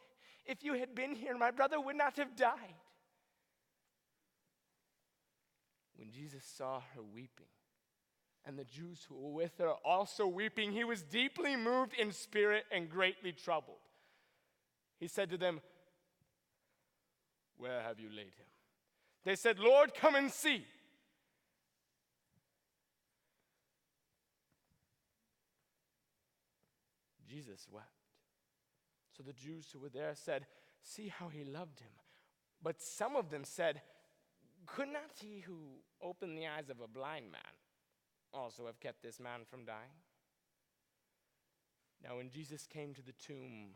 if you had been here, my brother would not have died. When Jesus saw her weeping, and the Jews who were with her also weeping, he was deeply moved in spirit and greatly troubled. He said to them, Where have you laid him? They said, Lord, come and see. Jesus wept. So the Jews who were there said, see how he loved him. But some of them said, could not he who opened the eyes of a blind man also have kept this man from dying? Now when Jesus came to the tomb,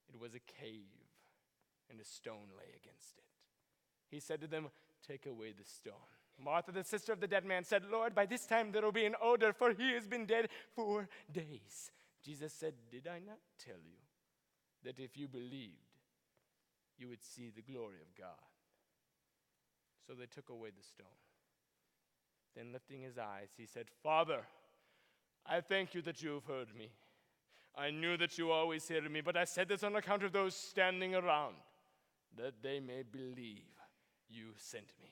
it was a cave, and a stone lay against it. He said to them, take away the stone. Martha, the sister of the dead man, said, Lord, by this time there will be an odor, for he has been dead 4 days. Jesus said, did I not tell you that if you believed, you would see the glory of God? So they took away the stone. Then lifting his eyes, he said, Father, I thank you that you have heard me. I knew that you always hear me, but I said this on account of those standing around, that they may believe you sent me.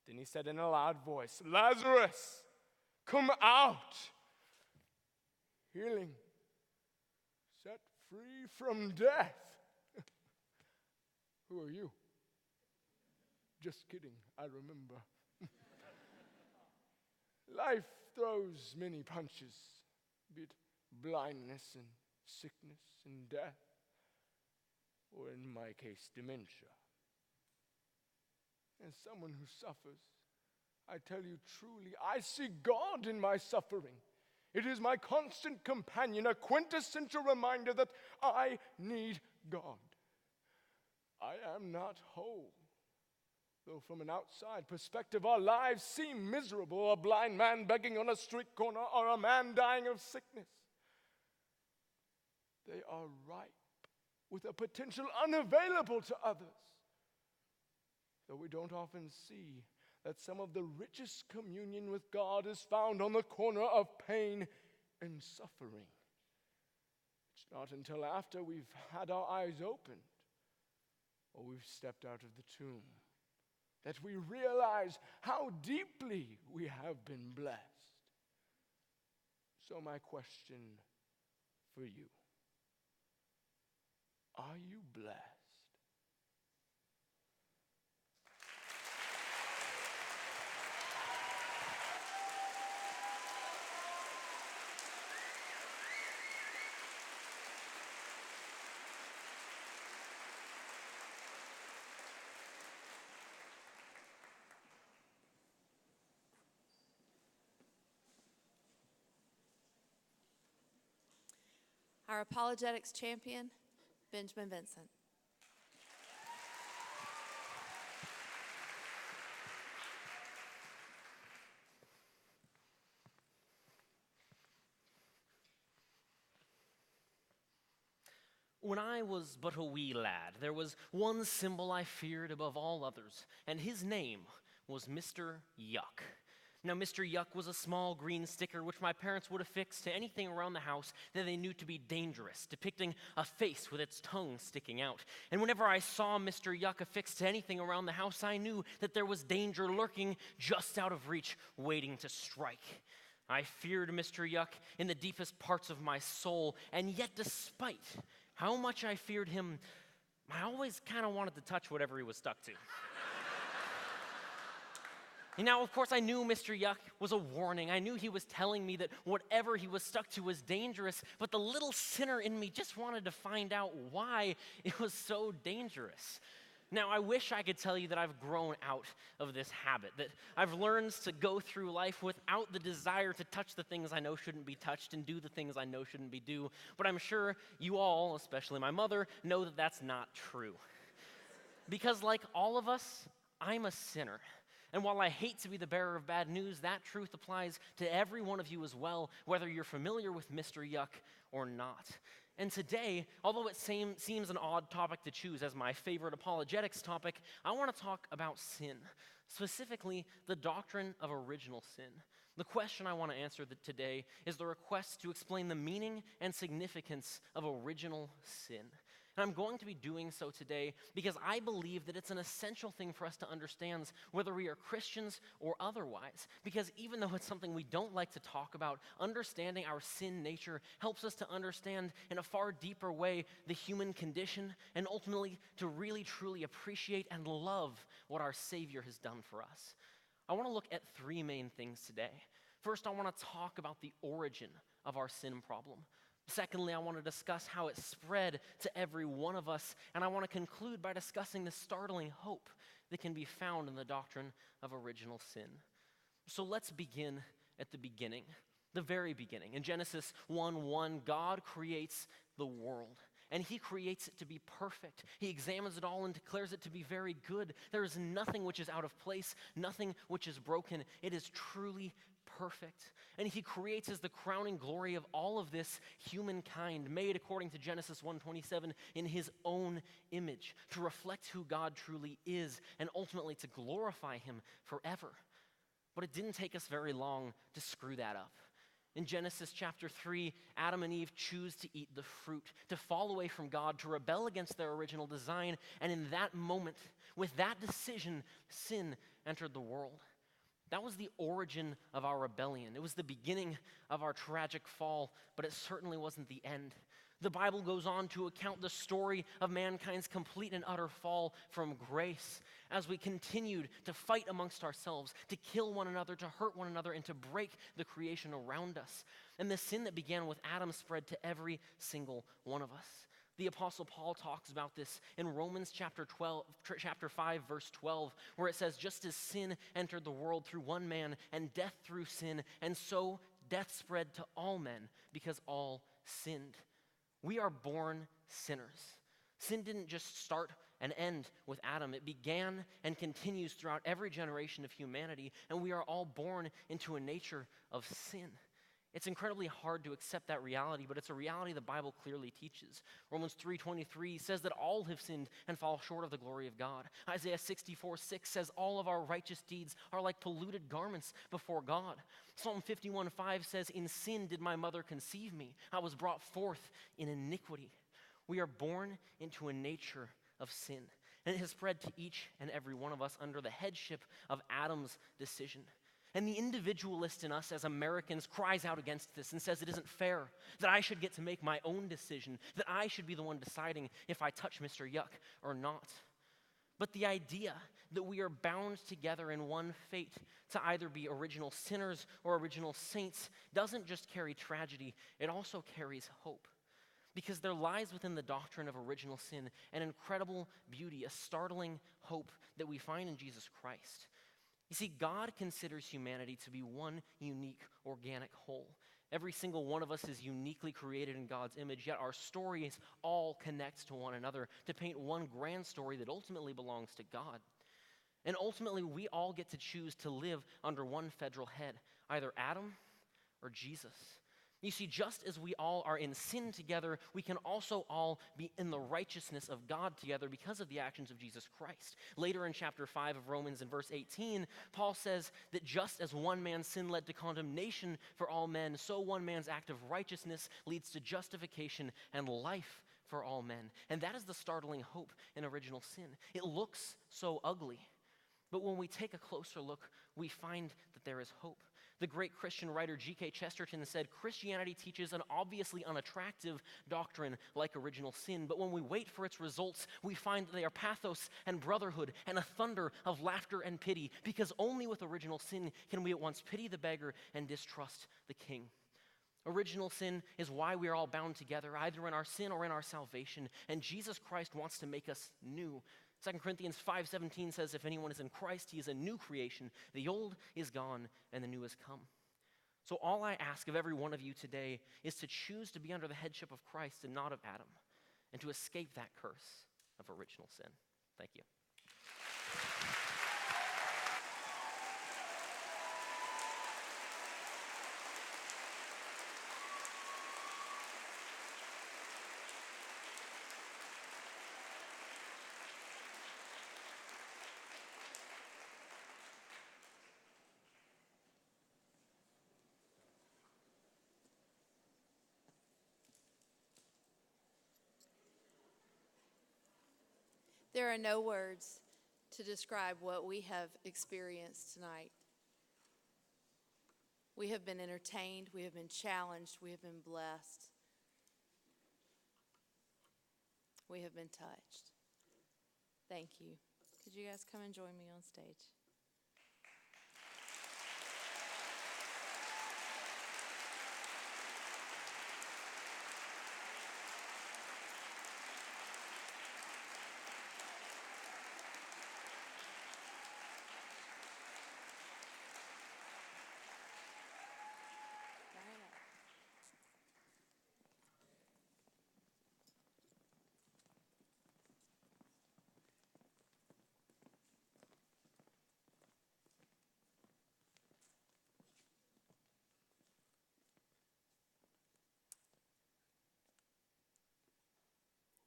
Then he said in a loud voice, Lazarus, come out. Healing, set free from death. Who are you? Just kidding, I remember. Life throws many punches, be it blindness and sickness and death, or in my case, dementia. As someone who suffers, I tell you truly, I see God in my suffering. It is my constant companion, a quintessential reminder that I need God. I am not whole. Though from an outside perspective, our lives seem miserable, a blind man begging on a street corner or a man dying of sickness. They are ripe with a potential unavailable to others. Though we don't often see that some of the richest communion with God is found on the corner of pain and suffering. It's not until after we've had our eyes opened or we've stepped out of the tomb that we realize how deeply we have been blessed. So my question for you, are you blessed? Our apologetics champion, Benjamin Vincent. When I was but a wee lad, there was one symbol I feared above all others, and his name was Mr. Yuck. Now, Mr. Yuck was a small green sticker which my parents would affix to anything around the house that they knew to be dangerous, depicting a face with its tongue sticking out. And whenever I saw Mr. Yuck affixed to anything around the house, I knew that there was danger lurking just out of reach, waiting to strike. I feared Mr. Yuck in the deepest parts of my soul, and yet despite how much I feared him, I always kind of wanted to touch whatever he was stuck to. And now, of course, I knew Mr. Yuck was a warning. I knew he was telling me that whatever he was stuck to was dangerous, but the little sinner in me just wanted to find out why it was so dangerous. Now, I wish I could tell you that I've grown out of this habit, that I've learned to go through life without the desire to touch the things I know shouldn't be touched and do the things I know shouldn't be do. But I'm sure you all, especially my mother, know that that's not true. Because like all of us, I'm a sinner. And while I hate to be the bearer of bad news, that truth applies to every one of you as well, whether you're familiar with Mr. Yuck or not. And today, although it seems an odd topic to choose as my favorite apologetics topic, I want to talk about sin, specifically the doctrine of original sin. The question I want to answer today is the request to explain the meaning and significance of original sin. And And I'm going to be doing so today because I believe that it's an essential thing for us to understand, whether we are Christians or otherwise. Because even though it's something we don't like to talk about, understanding our sin nature helps us to understand in a far deeper way the human condition, and ultimately to really truly appreciate and love what our Savior has done for us. I want to look at three main things today. First, I want to talk about the origin of our sin problem. Secondly, I want to discuss how it spread to every one of us. And I want to conclude by discussing the startling hope that can be found in the doctrine of original sin. So let's begin at the beginning, the very beginning. In Genesis 1:1, God creates the world. And he creates it to be perfect. He examines it all and declares it to be very good. There is nothing which is out of place, nothing which is broken. It is truly perfect. And he creates as the crowning glory of all of this humankind, made according to Genesis 1:27 in his own image, to reflect who God truly is and ultimately to glorify him forever. But it didn't take us very long to screw that up. In Genesis chapter 3, Adam and Eve choose to eat the fruit, to fall away from God, to rebel against their original design. And in that moment, with that decision, sin entered the world. That was the origin of our rebellion. It was the beginning of our tragic fall, but it certainly wasn't the end. The Bible goes on to account the story of mankind's complete and utter fall from grace as we continued to fight amongst ourselves, to kill one another, to hurt one another, and to break the creation around us. And the sin that began with Adam spread to every single one of us. The Apostle Paul talks about this in Romans chapter 5, verse 12, where it says, just as sin entered the world through one man, and death through sin, and so death spread to all men because all sinned. We are born sinners. Sin didn't just start and end with Adam. It began and continues throughout every generation of humanity, and we are all born into a nature of sin. It's incredibly hard to accept that reality, but it's a reality the Bible clearly teaches. Romans 3:23 says that all have sinned and fall short of the glory of God. Isaiah 64:6 says all of our righteous deeds are like polluted garments before God. Psalm 51:5 says, in sin did my mother conceive me. I was brought forth in iniquity. We are born into a nature of sin, and it has spread to each and every one of us under the headship of Adam's decision. And the individualist in us as Americans cries out against this and says it isn't fair, that I should get to make my own decision, that I should be the one deciding if I touch Mr. Yuck or not. But the idea that we are bound together in one fate to either be original sinners or original saints doesn't just carry tragedy, it also carries hope. Because there lies within the doctrine of original sin an incredible beauty, a startling hope that we find in Jesus Christ. You see, God considers humanity to be one unique organic whole. Every single one of us is uniquely created in God's image, yet our stories all connect to one another to paint one grand story that ultimately belongs to God. And ultimately, we all get to choose to live under one federal head, either Adam or Jesus. You see, just as we all are in sin together, we can also all be in the righteousness of God together because of the actions of Jesus Christ. Later in chapter 5 of Romans in verse 18, Paul says that just as one man's sin led to condemnation for all men, so one man's act of righteousness leads to justification and life for all men. And that is the startling hope in original sin. It looks so ugly, but when we take a closer look, we find that there is hope. The great Christian writer G.K. Chesterton said, Christianity teaches an obviously unattractive doctrine like original sin, but when we wait for its results, we find that they are pathos and brotherhood and a thunder of laughter and pity, because only with original sin can we at once pity the beggar and distrust the king. Original sin is why we are all bound together, either in our sin or in our salvation, and Jesus Christ wants to make us new. 2 Corinthians 5:17 says, if anyone is in Christ, he is a new creation. The old is gone and the new has come. So all I ask of every one of you today is to choose to be under the headship of Christ and not of Adam, and to escape that curse of original sin. Thank you. There are no words to describe what we have experienced tonight. We have been entertained, we have been challenged, we have been blessed. We have been touched. Thank you. Could you guys come and join me on stage?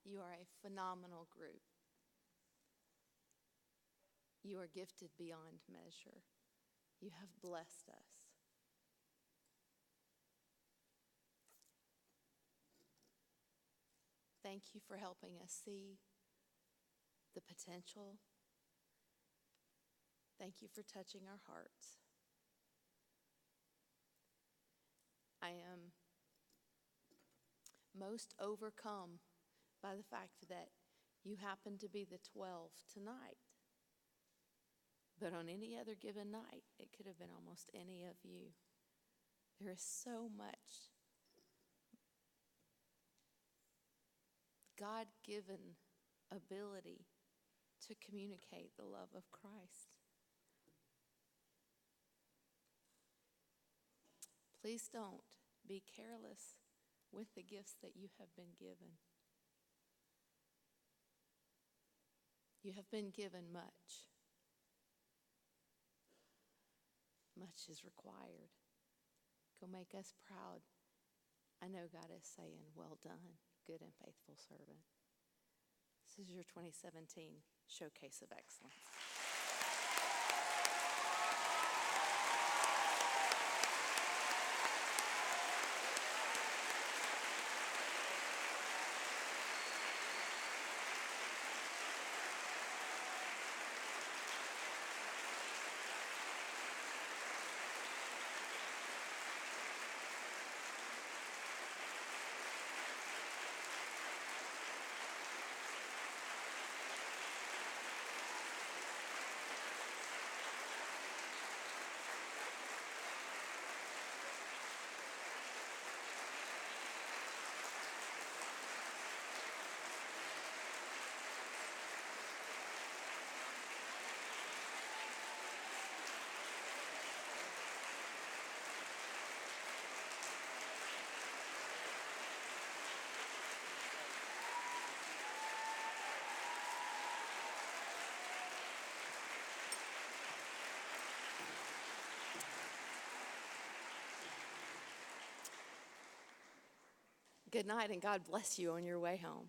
You are a phenomenal group. You are gifted beyond measure. You have blessed us. Thank you for helping us see the potential. Thank you for touching our hearts. I am most overcome by the fact that you happen to be the 12 tonight. But on any other given night, it could have been almost any of you. There is so much God-given ability to communicate the love of Christ. Please don't be careless with the gifts that you have been given. You have been given much. Much is required. Go make us proud. I know God is saying, well done, good and faithful servant. This is your 2017 Showcase of Excellence. Good night, and God bless you on your way home.